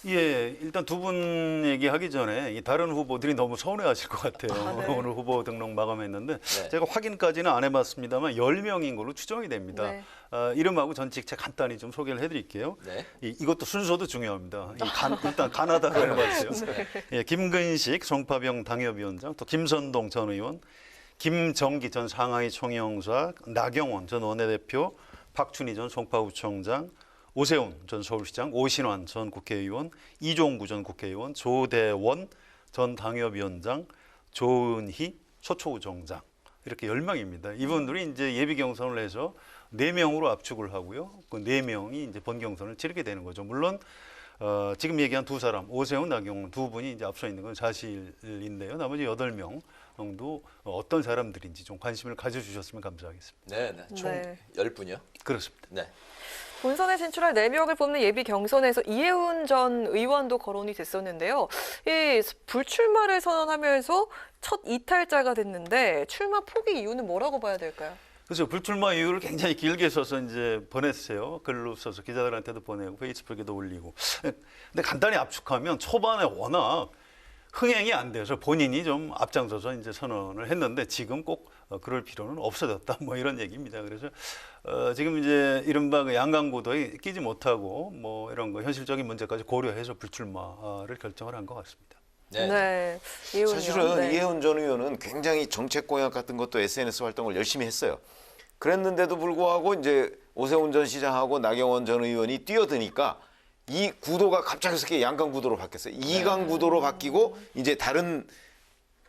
예, 일단 두 분 얘기하기 전에 이 다른 후보들이 너무 서운해하실 것 같아요. 네. 오늘 후보 등록 마감했는데 네. 제가 확인까지는 안 해봤습니다만 10명인 걸로 추정이 됩니다. 네. 이름하고 전직 제가 간단히 좀 소개를 해드릴게요. 네. 이것도 순서도 중요합니다. 일단 가나다로 해봤어요. 네. 예, 김근식 송파병 당협위원장, 또 김선동 전 의원, 김정기 전 상하이 총영사, 나경원 전 원내대표, 박춘희 전 송파구청장, 오세훈 전 서울시장, 오신환 전 국회의원, 이종구 전 국회의원, 조대원 전 당협위원장, 조은희 서초구청장 이렇게 10명입니다. 이분들이 이제 예비 경선을 해서 4명으로 압축을 하고요. 그 4명이 이제 본 경선을 치르게 되는 거죠. 물론 지금 얘기한 두 사람, 오세훈, 나경원 두 분이 이제 앞서 있는 건 사실인데요. 나머지 8명 정도 어떤 사람들인지 좀 관심을 가져주셨으면 감사하겠습니다. 네, 네. 총 네. 10분이요? 그렇습니다. 네. 본선에 진출할 4명을 뽑는 예비 경선에서 이해훈 전 의원도 거론이 됐었는데요. 이 불출마를 선언하면서 첫 이탈자가 됐는데 출마 포기 이유는 뭐라고 봐야 될까요? 그래서 불출마 이유를 굉장히 길게 써서 이제 보냈어요. 글로 써서 기자들한테도 보내고 페이스북에도 올리고. 근데 간단히 압축하면 초반에 워낙 흥행이 안 돼서 본인이 좀 앞장서서 이제 선언을 했는데 지금 꼭 그럴 필요는 없어졌다 뭐 이런 얘기입니다. 그래서 지금 이제 이른바 그 양강구도에 끼지 못하고 뭐 이런 거 현실적인 문제까지 고려해서 불출마를 결정을 한 것 같습니다. 네. 네. 이해훈이요. 사실은 네. 이해훈 전 의원은 굉장히 정책 공약 같은 것도 SNS 활동을 열심히 했어요. 그랬는데도 불구하고 이제 오세훈 전 시장하고 나경원 전 의원이 뛰어드니까 이 구도가 갑작스럽게 양강 구도로 바뀌었어요. 이강 구도로 바뀌고 이제 다른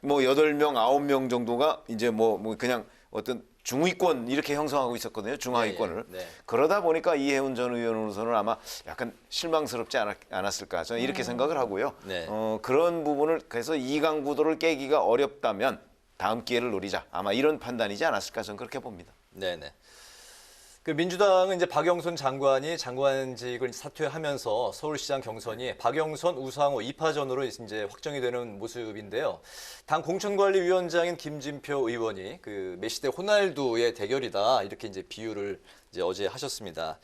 뭐 8명, 9명 정도가 이제 뭐 그냥 어떤 중위권 이렇게 형성하고 있었거든요. 중하위권을. 네, 네. 그러다 보니까 이해훈 전 의원으로서는 아마 약간 실망스럽지 않았을까 저는 이렇게 생각을 하고요. 네. 그런 부분을 그래서 이강 구도를 깨기가 어렵다면 다음 기회를 노리자. 아마 이런 판단이지 않았을까 저는 그렇게 봅니다. 네네. 그 민주당은 이제 박영선 장관이 장관직을 사퇴하면서 서울시장 경선이 박영선, 우상호 2파전으로 이제 확정이 되는 모습인데요. 당 공천관리위원장인 김진표 의원이 그 메시 대 호날두의 대결이다 이렇게 이제 비유를 이제 어제 하셨습니다.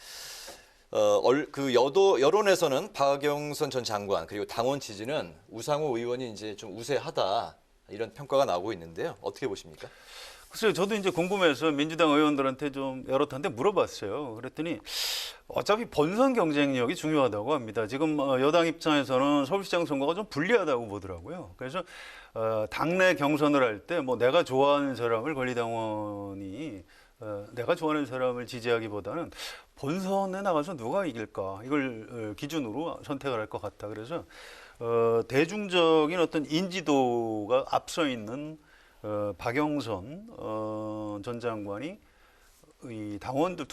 그 여론에서는 박영선 전 장관 그리고 당원 지지는 우상호 의원이 이제 좀 우세하다 이런 평가가 나오고 있는데요. 어떻게 보십니까? 글쎄요, 저도 이제 궁금해서 민주당 의원들한테 좀 여러 한테 물어봤어요. 그랬더니 어차피 본선 경쟁력이 중요하다고 합니다. 지금 여당 입장에서는 서울시장 선거가 좀 불리하다고 보더라고요. 그래서 당내 경선을 할 때 뭐 내가 좋아하는 사람을 권리당원이 내가 좋아하는 사람을 지지하기보다는 본선에 나가서 누가 이길까 이걸 기준으로 선택을 할 것 같다. 그래서 대중적인 어떤 인지도가 앞서 있는 박영선 전 장관이 이 당원들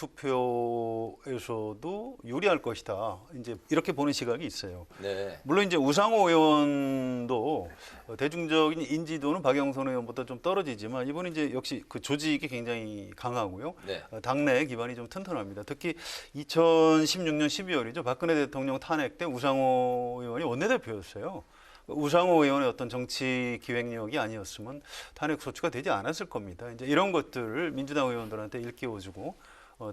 투표에서도 유리할 것이다. 이제 이렇게 보는 시각이 있어요. 네. 물론 이제 우상호 의원도 대중적인 인지도는 박영선 의원보다 좀 떨어지지만 이분은 이제 역시 그 조직이 굉장히 강하고요. 네. 당내 기반이 좀 튼튼합니다. 특히 2016년 12월이죠. 박근혜 대통령 탄핵 때 우상호 의원이 원내대표였어요. 우상호 의원의 어떤 정치 기획력이 아니었으면 탄핵 소추가 되지 않았을 겁니다. 이제 이런 것들을 민주당 의원들한테 일깨워주고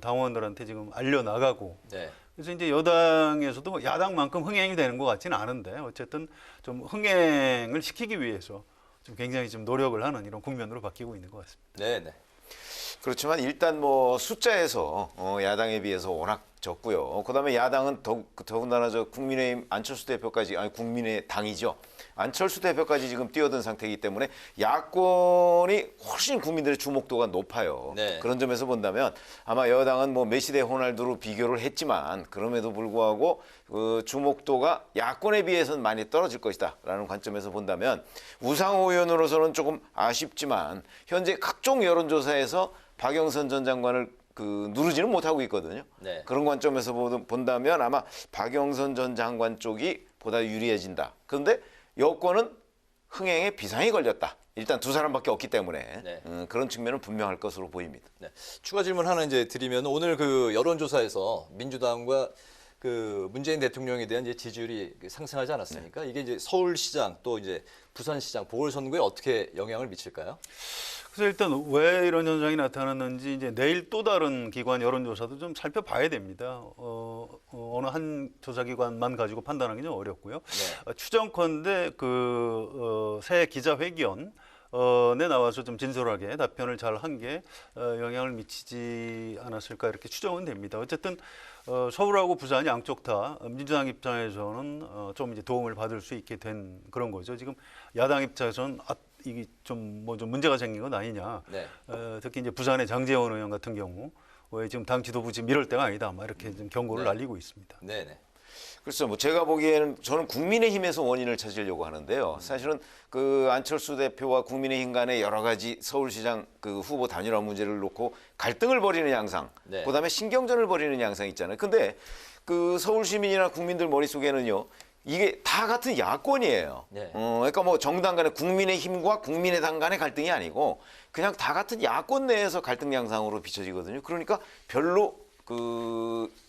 당원들한테 지금 알려나가고 네. 그래서 이제 여당에서도 야당만큼 흥행이 되는 것 같지는 않은데 어쨌든 좀 흥행을 시키기 위해서 좀 굉장히 좀 노력을 하는 이런 국면으로 바뀌고 있는 것 같습니다. 네, 네. 그렇지만 일단 뭐 숫자에서 야당에 비해서 워낙 적고요. 그다음에 야당은 더군다나 저 국민의힘 안철수 대표까지 아니 국민의당이죠. 안철수 대표까지 지금 뛰어든 상태이기 때문에 야권이 훨씬 국민들의 주목도가 높아요. 네. 그런 점에서 본다면 아마 여당은 뭐 메시 대 호날두로 비교를 했지만 그럼에도 불구하고 그 주목도가 야권에 비해서는 많이 떨어질 것이다라는 관점에서 본다면 우상호 의원으로서는 조금 아쉽지만 현재 각종 여론조사에서 박영선 전 장관을 누르지는 못하고 있거든요. 네. 그런 관점에서 본다면 아마 박영선 전 장관 쪽이 보다 유리해진다. 그런데 여권은 흥행에 비상이 걸렸다. 일단 두 사람밖에 없기 때문에 네. 그런 측면은 분명할 것으로 보입니다. 네. 추가 질문 하나 이제 드리면 오늘 그 여론조사에서 민주당과 그 문재인 대통령에 대한 이제 지지율이 상승하지 않았습니까? 이게 이제 서울시장 또 이제 부산시장 보궐선거에 어떻게 영향을 미칠까요? 그래서 일단 왜 이런 현상이 나타났는지 이제 내일 또 다른 기관 여론조사도 좀 살펴봐야 됩니다. 어느 한 조사기관만 가지고 판단하기 좀 어렵고요. 네. 추정컨대 새 기자회견 에 나와서 좀 진솔하게 답변을 잘 한 게 영향을 미치지 않았을까 이렇게 추정은 됩니다. 어쨌든 서울하고 부산 양쪽 다 민주당 입장에서는 좀 이제 도움을 받을 수 있게 된 그런 거죠. 지금 야당 입장에서는 이게 좀 문제가 생긴 건 아니냐. 네. 특히 이제 부산의 장제원 의원 같은 경우 왜 지금 당 지도부 지금 이럴 때가 아니다. 막 이렇게 좀 경고를 네. 날리고 있습니다. 네네. 글쎄요, 뭐 제가 보기에는 저는 국민의힘에서 원인을 찾으려고 하는데요. 사실은 그 안철수 대표와 국민의힘 간의 여러 가지 서울시장 그 후보 단일화 문제를 놓고 갈등을 벌이는 양상, 네. 그다음에 신경전을 벌이는 양상이 있잖아요. 근데 그 서울 시민이나 국민들 머릿속에는요. 이게 다 같은 야권이에요. 네. 그러니까 뭐 정당 간의 국민의힘과 국민의당 간의 갈등이 아니고 그냥 다 같은 야권 내에서 갈등 양상으로 비춰지거든요. 그러니까 별로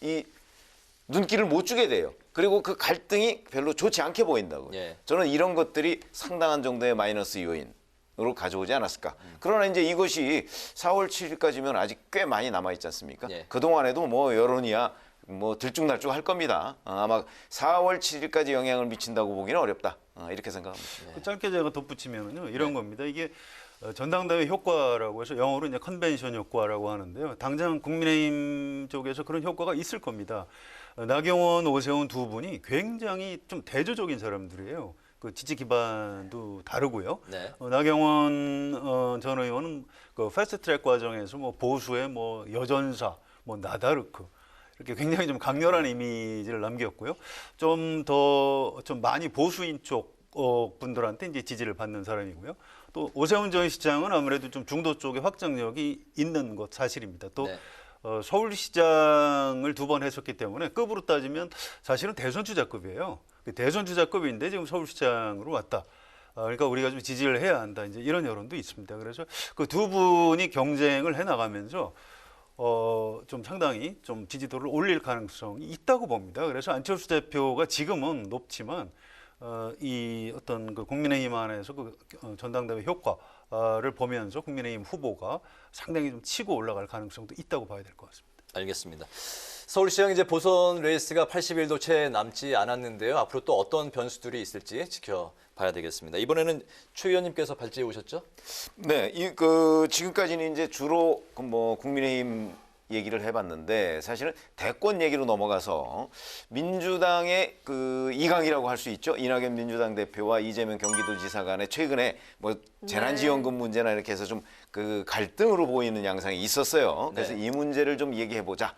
이 눈길을 못 주게 돼요. 그리고 그 갈등이 별로 좋지 않게 보인다고요. 예. 저는 이런 것들이 상당한 정도의 마이너스 요인으로 가져오지 않았을까. 그러나 이제 이것이 4월 7일까지면 아직 꽤 많이 남아있지 않습니까? 예. 그동안에도 뭐 여론이야 뭐 들쭉날쭉 할 겁니다. 아마 4월 7일까지 영향을 미친다고 보기는 어렵다. 이렇게 생각합니다. 그 짧게 제가 덧붙이면은요 이런 겁니다. 이게 전당대회 효과라고 해서 영어로 이제 컨벤션 효과라고 하는데요. 당장 국민의힘 쪽에서 그런 효과가 있을 겁니다. 나경원, 오세훈 두 분이 굉장히 좀 대조적인 사람들이에요. 그 지지 기반도 다르고요. 네. 나경원 전 의원은 그 패스트트랙 과정에서 뭐 보수의 뭐 여전사, 뭐 나다르크 이렇게 굉장히 좀 강렬한 이미지를 남겼고요. 좀 많이 보수인 쪽 분들한테 이제 지지를 받는 사람이고요. 또 오세훈 전 시장은 아무래도 좀 중도 쪽에 확장력이 있는 것 사실입니다. 또 네. 서울시장을 2번 했었기 때문에 급으로 따지면 사실은 대선 주자급이에요. 대선 주자급인데 지금 서울시장으로 왔다. 그러니까 우리가 좀 지지를 해야 한다. 이제 이런 여론도 있습니다. 그래서 그 두 분이 경쟁을 해 나가면서 좀 상당히 좀 지지도를 올릴 가능성이 있다고 봅니다. 그래서 안철수 대표가 지금은 높지만 이 어떤 그 국민의힘 안에서 그 전당대회 효과를 보면서 국민의힘 후보가 상당히 좀 치고 올라갈 가능성도 있다고 봐야 될 것 같습니다. 알겠습니다. 서울시장 이제 보선 레이스가 80일도 채 남지 않았는데요. 앞으로 또 어떤 변수들이 있을지 지켜봐야 되겠습니다. 이번에는 최 의원님께서 발제해 오셨죠? 네, 지금까지는 이제 주로 뭐 국민의힘 얘기를 해봤는데 사실은 대권 얘기로 넘어가서 민주당의 그 이강이라고 할 수 있죠. 이낙연 민주당 대표와 이재명 경기도지사 간에 최근에 뭐 재난지원금 문제나 이렇게 해서 좀 그 갈등으로 보이는 양상이 있었어요. 그래서 네. 이 문제를 좀 얘기해보자.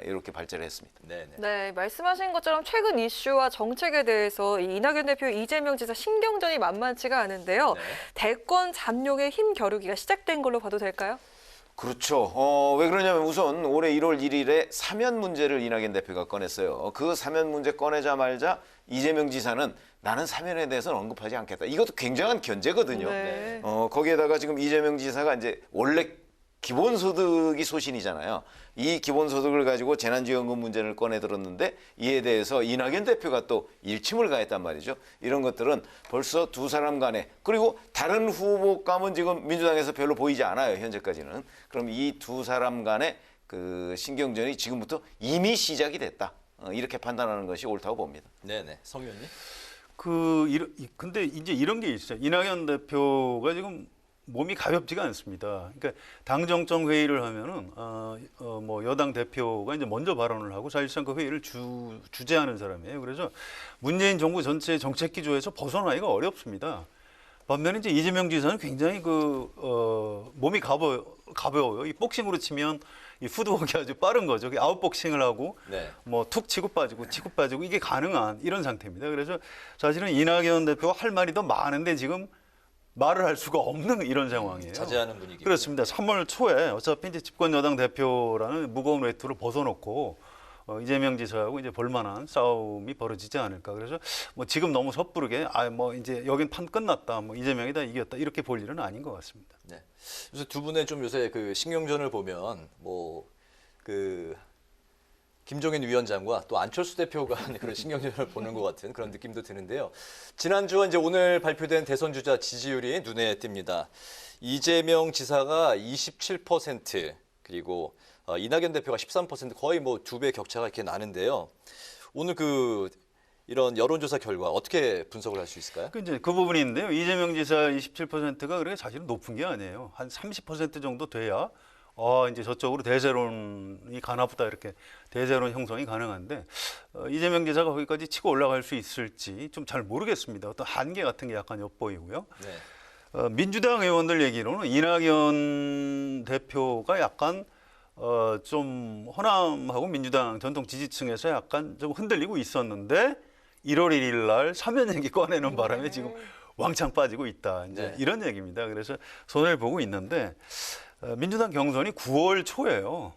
이렇게 발제를 했습니다. 네, 말씀하신 것처럼 최근 이슈와 정책에 대해서 이낙연 대표, 이재명 지사 신경전이 만만치가 않은데요. 네. 대권 잠룡의 힘 겨루기가 시작된 걸로 봐도 될까요? 그렇죠. 왜 그러냐면 우선 올해 1월 1일에 사면 문제를 이낙연 대표가 꺼냈어요. 그 사면 문제 꺼내자마자 이재명 지사는 나는 사면에 대해서는 언급하지 않겠다. 이것도 굉장한 견제거든요. 네. 거기에다가 지금 이재명 지사가 이제 원래 기본소득이 소신이잖아요. 이 기본소득을 가지고 재난지원금 문제를 꺼내들었는데 이에 대해서 이낙연 대표가 또 일침을 가했단 말이죠. 이런 것들은 벌써 두 사람 간에 그리고 다른 후보감은 지금 민주당에서 별로 보이지 않아요. 현재까지는. 그럼 이 두 사람 간의 그 신경전이 지금부터 이미 시작이 됐다. 이렇게 판단하는 것이 옳다고 봅니다. 네네. 성 의원님. 근데 이제 이런 게 있어요. 이낙연 대표가 지금 몸이 가볍지가 않습니다. 그러니까 당정청 회의를 하면은 뭐 여당 대표가 이제 먼저 발언을 하고 사실상 그 회의를 주재하는 사람이에요. 그래서 문재인 정부 전체의 정책 기조에서 벗어나기가 어렵습니다. 반면에 이제 이재명 지사는 굉장히 몸이 가벼워요. 이 복싱으로 치면 이 푸드웍이 아주 빠른 거죠. 아웃복싱을 하고 네. 뭐 툭 치고 빠지고 이게 가능한 이런 상태입니다. 그래서 사실은 이낙연 대표가 할 말이 더 많은데 지금 말을 할 수가 없는 이런 상황이에요. 자제하는 분위기. 그렇습니다. 3월 초에 어차피 이제 집권 여당 대표라는 무거운 외투를 벗어놓고 이재명 지사하고 이제 볼만한 싸움이 벌어지지 않을까. 그래서 뭐 지금 너무 섣부르게 뭐 이제 여긴 판 끝났다. 뭐 이재명이 다 이겼다. 이렇게 볼 일은 아닌 것 같습니다. 네. 그래서 두 분의 좀 요새 그 신경전을 보면 뭐 그 김종인 위원장과 또 안철수 대표가 그런 신경전을 보는 것 같은 그런 느낌도 드는데요. 지난주와 이제 오늘 발표된 대선 주자 지지율이 눈에 띕니다. 이재명 지사가 27% 그리고 이낙연 대표가 13% 거의 뭐 2배 격차가 이렇게 나는데요. 오늘 이런 여론조사 결과 어떻게 분석을 할 수 있을까요? 이제 그 부분이 있는데요. 이재명 지사 27%가 그렇게 사실은 높은 게 아니에요. 한 30% 정도 돼야 이제 저쪽으로 대세론이 가나보다 이렇게 대세론 형성이 가능한데 이재명 지사가 거기까지 치고 올라갈 수 있을지 좀 잘 모르겠습니다. 어떤 한계 같은 게 약간 엿보이고요. 네. 민주당 의원들 얘기로는 이낙연 대표가 약간 좀 호남하고 민주당 전통 지지층에서 약간 좀 흔들리고 있었는데 1월 1일 날 사면 얘기 꺼내는 바람에 지금 왕창 빠지고 있다. 이제 이런 얘기입니다. 그래서 손해를 보고 있는데 민주당 경선이 9월 초예요.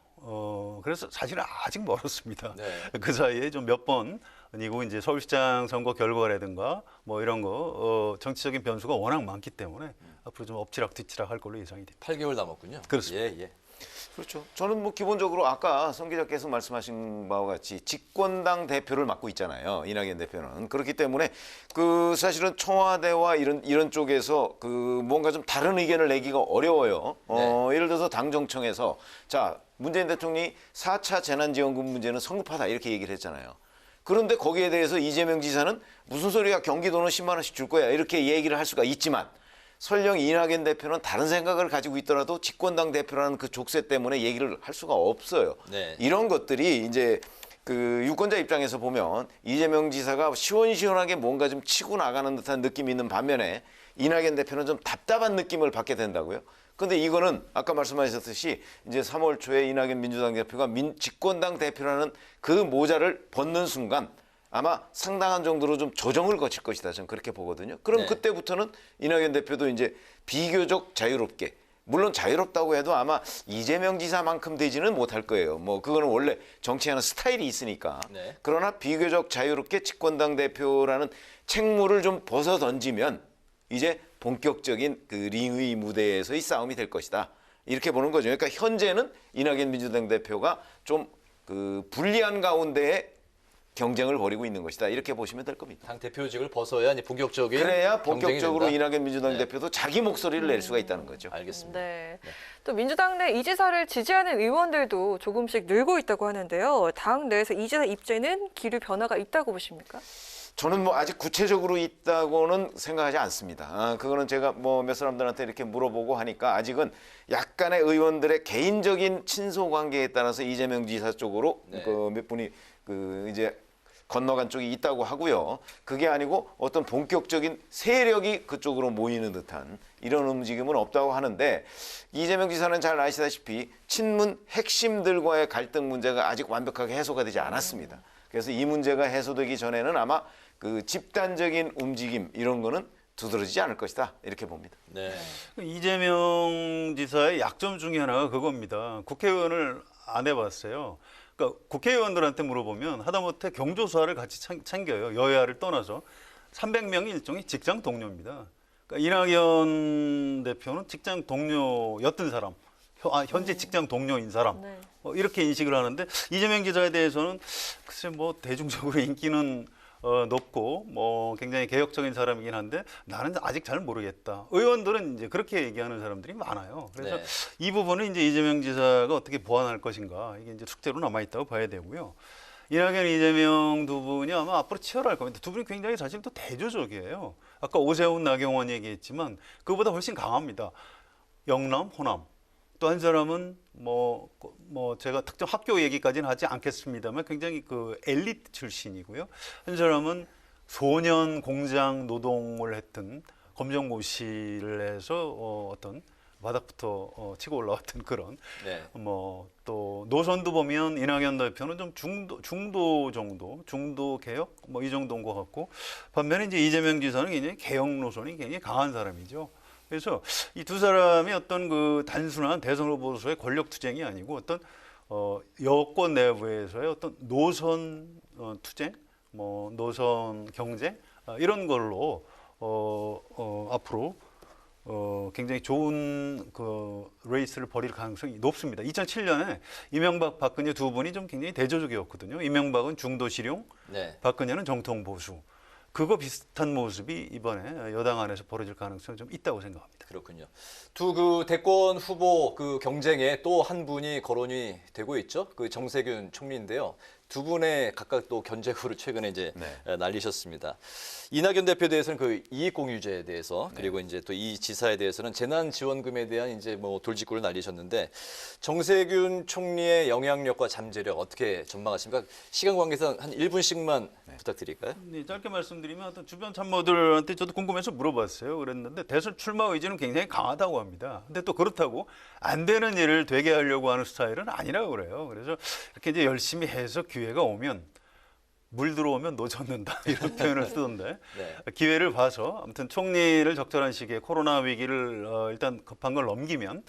그래서 사실은 아직 멀었습니다. 그 사이에 좀 몇 번이고 이제 서울시장 선거 결과라든가 뭐 이런 거 정치적인 변수가 워낙 많기 때문에 앞으로 좀 엎치락뒤치락 할 걸로 예상이 됩니다. 8개월 남았군요. 그렇습니다. 예. 그렇죠. 저는 뭐 기본적으로 아까 성 기자께서 말씀하신 바와 같이 집권당 대표를 맡고 있잖아요. 이낙연 대표는. 그렇기 때문에 사실은 청와대와 이런 쪽에서 뭔가 좀 다른 의견을 내기가 어려워요. 예를 들어서 당정청에서 자, 문재인 대통령이 4차 재난지원금 문제는 성급하다 이렇게 얘기를 했잖아요. 그런데 거기에 대해서 이재명 지사는 무슨 소리야, 경기도는 10만 원씩 줄 거야 이렇게 얘기를 할 수가 있지만 설령 이낙연 대표는 다른 생각을 가지고 있더라도 집권당 대표라는 그 족쇄 때문에 얘기를 할 수가 없어요. 이런 것들이 이제 유권자 입장에서 보면 이재명 지사가 시원시원하게 뭔가 좀 치고 나가는 듯한 느낌이 있는 반면에 이낙연 대표는 좀 답답한 느낌을 받게 된다고요. 그런데 이거는 아까 말씀하셨듯이 이제 3월 초에 이낙연 민주당 대표가 집권당 대표라는 그 모자를 벗는 순간 아마 상당한 정도로 좀 조정을 거칠 것이다. 저는 그렇게 보거든요. 그럼 그때부터는 이낙연 대표도 이제 비교적 자유롭게, 물론 자유롭다고 해도 아마 이재명 지사만큼 되지는 못할 거예요. 뭐 그거는 원래 정치하는 스타일이 있으니까. 그러나 비교적 자유롭게 집권당 대표라는 책무를 좀 벗어 던지면 이제 본격적인 링의 무대에서의 싸움이 될 것이다. 이렇게 보는 거죠. 그러니까 현재는 이낙연 민주당 대표가 좀 불리한 가운데에 경쟁을 벌이고 있는 것이다. 이렇게 보시면 될 겁니다. 당 대표직을 벗어야 이제 본격적인 그래야 경쟁이 본격적으로 된다. 이낙연 민주당 대표도 자기 목소리를 낼 수가 있다는 거죠. 알겠습니다. 또 민주당 내 이 지사를 지지하는 의원들도 조금씩 늘고 있다고 하는데요. 당 내에서 이 지사 입지에는 기류 변화가 있다고 보십니까? 저는 뭐 아직 구체적으로 있다고는 생각하지 않습니다. 그거는 제가 뭐 몇 사람들한테 이렇게 물어보고 하니까 아직은 약간의 의원들의 개인적인 친소 관계에 따라서 이재명 지사 쪽으로 몇 분이 이제 건너간 쪽이 있다고 하고요. 그게 아니고 어떤 본격적인 세력이 그쪽으로 모이는 듯한 이런 움직임은 없다고 하는데 이재명 지사는 잘 아시다시피 친문 핵심들과의 갈등 문제가 아직 완벽하게 해소가 되지 않았습니다. 그래서 이 문제가 해소되기 전에는 아마 집단적인 움직임 이런 거는 두드러지지 않을 것이다 이렇게 봅니다. 이재명 지사의 약점 중에 하나가 그겁니다. 국회의원을 안 해봤어요. 그러니까 국회의원들한테 물어보면 하다못해 경조사를 같이 챙겨요. 여야를 떠나서 300명이 일종의 직장 동료입니다. 그러니까 이낙연 대표는 직장 동료였던 사람, 현재 직장 동료인 사람 이렇게 인식을 하는데 이재명 지사에 대해서는 글쎄 뭐 대중적으로 인기는 높고 뭐 굉장히 개혁적인 사람이긴 한데 나는 아직 잘 모르겠다. 의원들은 이제 그렇게 얘기하는 사람들이 많아요. 그래서 이 부분은 이제 이재명 지사가 어떻게 보완할 것인가 이게 이제 숙제로 남아 있다고 봐야 되고요. 이낙연, 이재명 두 분이 아마 앞으로 치열할 겁니다. 두 분이 굉장히 사실 또 대조적이에요. 아까 오세훈, 나경원 얘기했지만 그보다 훨씬 강합니다. 영남, 호남. 또 한 사람은 뭐 제가 특정 학교 얘기까지는 하지 않겠습니다만 굉장히 엘리트 출신이고요. 한 사람은 소년 공장 노동을 했던 검정고시를 해서 어떤 바닥부터 치고 올라왔던 그런 또 노선도 보면 이낙연 대표는 좀 중도 정도, 중도 개혁 이 정도인 것 같고 반면에 이제 이재명 지사는 굉장히 개혁 노선이 굉장히 강한 사람이죠. 그래서 이 두 사람이 어떤 단순한 대선 후보로서의 권력 투쟁이 아니고 어떤 여권 내부에서의 어떤 노선 투쟁, 노선 경쟁 이런 걸로 앞으로 굉장히 좋은 그 레이스를 벌일 가능성이 높습니다. 2007년에 이명박, 박근혜 두 분이 좀 굉장히 대조적이었거든요. 이명박은 중도 실용, 네. 박근혜는 정통 보수. 그거 비슷한 모습이 이번에 여당 안에서 벌어질 가능성이 좀 있다고 생각합니다. 그렇군요. 두 그 대권 후보 그 경쟁에 또 한 분이 거론이 되고 있죠. 그 정세균 총리인데요. 두 분의 각각 또 견제구를 최근에 이제 날리셨습니다. 이낙연 대표에 대해서는 그 이익공유제에 대해서 그리고 이제 또 이 지사에 대해서는 재난지원금에 대한 이제 뭐 돌직구를 날리셨는데 정세균 총리의 영향력과 잠재력 어떻게 전망하십니까? 시간 관계상 한 1분씩만 부탁드릴까요? 네, 짧게 말씀드리면 어떤 주변 참모들한테 저도 궁금해서 물어봤어요. 그랬는데 대선 출마 의지는 굉장히 강하다고 합니다. 근데 또 그렇다고 안 되는 일을 되게 하려고 하는 스타일은 아니라고 그래요. 그래서 이렇게 이제 열심히 해서 기회가 오면 물 들어오면 노젓는다 이런 표현을 쓰던데 기회를 봐서 아무튼 총리를 적절한 시기에 코로나 위기를 일단 급한 걸 넘기면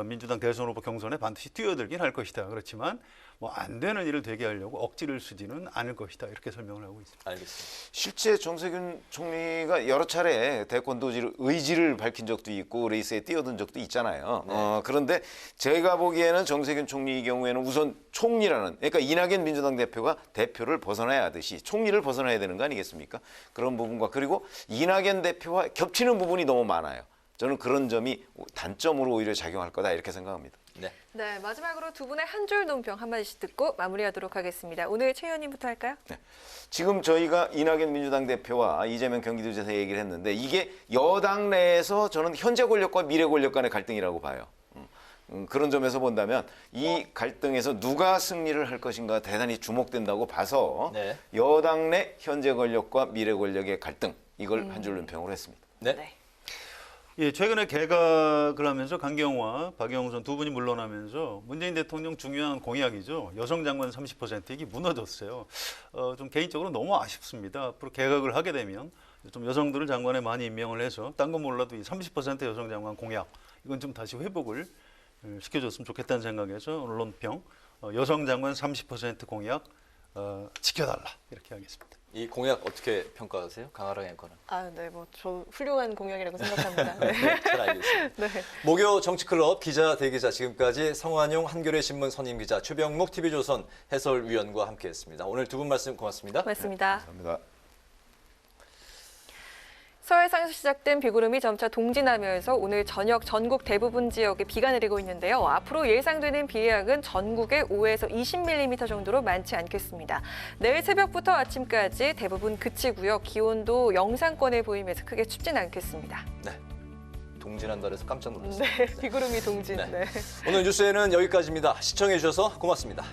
민주당 대선 후보 경선에 반드시 뛰어들긴 할 것이다. 그렇지만 뭐 안 되는 일을 되게 하려고 억지를 쓰지는 않을 것이다. 이렇게 설명을 하고 있습니다. 알겠습니다. 실제 정세균 총리가 여러 차례 대권 도지를 의지를 밝힌 적도 있고 레이스에 뛰어든 적도 있잖아요. 그런데 제가 보기에는 정세균 총리의 경우에는 우선 총리라는 그러니까 이낙연 민주당 대표가 대표를 벗어나야 하듯이 총리를 벗어나야 되는 거 아니겠습니까? 그런 부분과 그리고 이낙연 대표와 겹치는 부분이 너무 많아요. 저는 그런 점이 단점으로 오히려 작용할 거다 이렇게 생각합니다. 네, 마지막으로 두 분의 한 줄 논평 한마디씩 듣고 마무리하도록 하겠습니다. 오늘 최 의원님부터 할까요? 네. 지금 저희가 이낙연 민주당 대표와 이재명 경기도지사 얘기를 했는데 이게 여당 내에서 저는 현재 권력과 미래 권력 간의 갈등이라고 봐요. 그런 점에서 본다면 이 갈등에서 누가 승리를 할 것인가 대단히 주목된다고 봐서 여당 내 현재 권력과 미래 권력의 갈등 이걸 한 줄 논평으로 했습니다. 예, 최근에 개각을 하면서 강경화, 박영선 두 분이 물러나면서 문재인 대통령 중요한 공약이죠. 여성 장관 30% 이게 무너졌어요. 좀 개인적으로 너무 아쉽습니다. 앞으로 개각을 하게 되면 좀 여성들을 장관에 많이 임명을 해서 딴 건 몰라도 이 30% 여성 장관 공약 이건 좀 다시 회복을 시켜줬으면 좋겠다는 생각에서 오늘 논평 여성 장관 30% 공약 지켜달라 이렇게 하겠습니다. 이 공약 어떻게 평가하세요? 강아랑 앵커는? 네, 뭐 저 훌륭한 공약이라고 생각합니다. 네. 잘 알겠습니다. 목요 정치클럽 기자 대기자 지금까지 성환용 한겨레 신문 선임 기자 최병묵 TV조선 해설위원과 함께했습니다. 오늘 두 분 말씀 고맙습니다. 고맙습니다. 감사합니다. 서해상에서 시작된 비구름이 점차 동진하면서 오늘 저녁 전국 대부분 지역에 비가 내리고 있는데요. 앞으로 예상되는 비의 양은 전국에 5에서 20mm 정도로 많지 않겠습니다. 내일 새벽부터 아침까지 대부분 그치고요. 기온도 영상권에 보이면서 크게 춥진 않겠습니다. 네, 동진한다 그래서 깜짝 놀랐습니다. 네, 비구름이 동진. 오늘 뉴스에는 여기까지입니다. 시청해 주셔서 고맙습니다.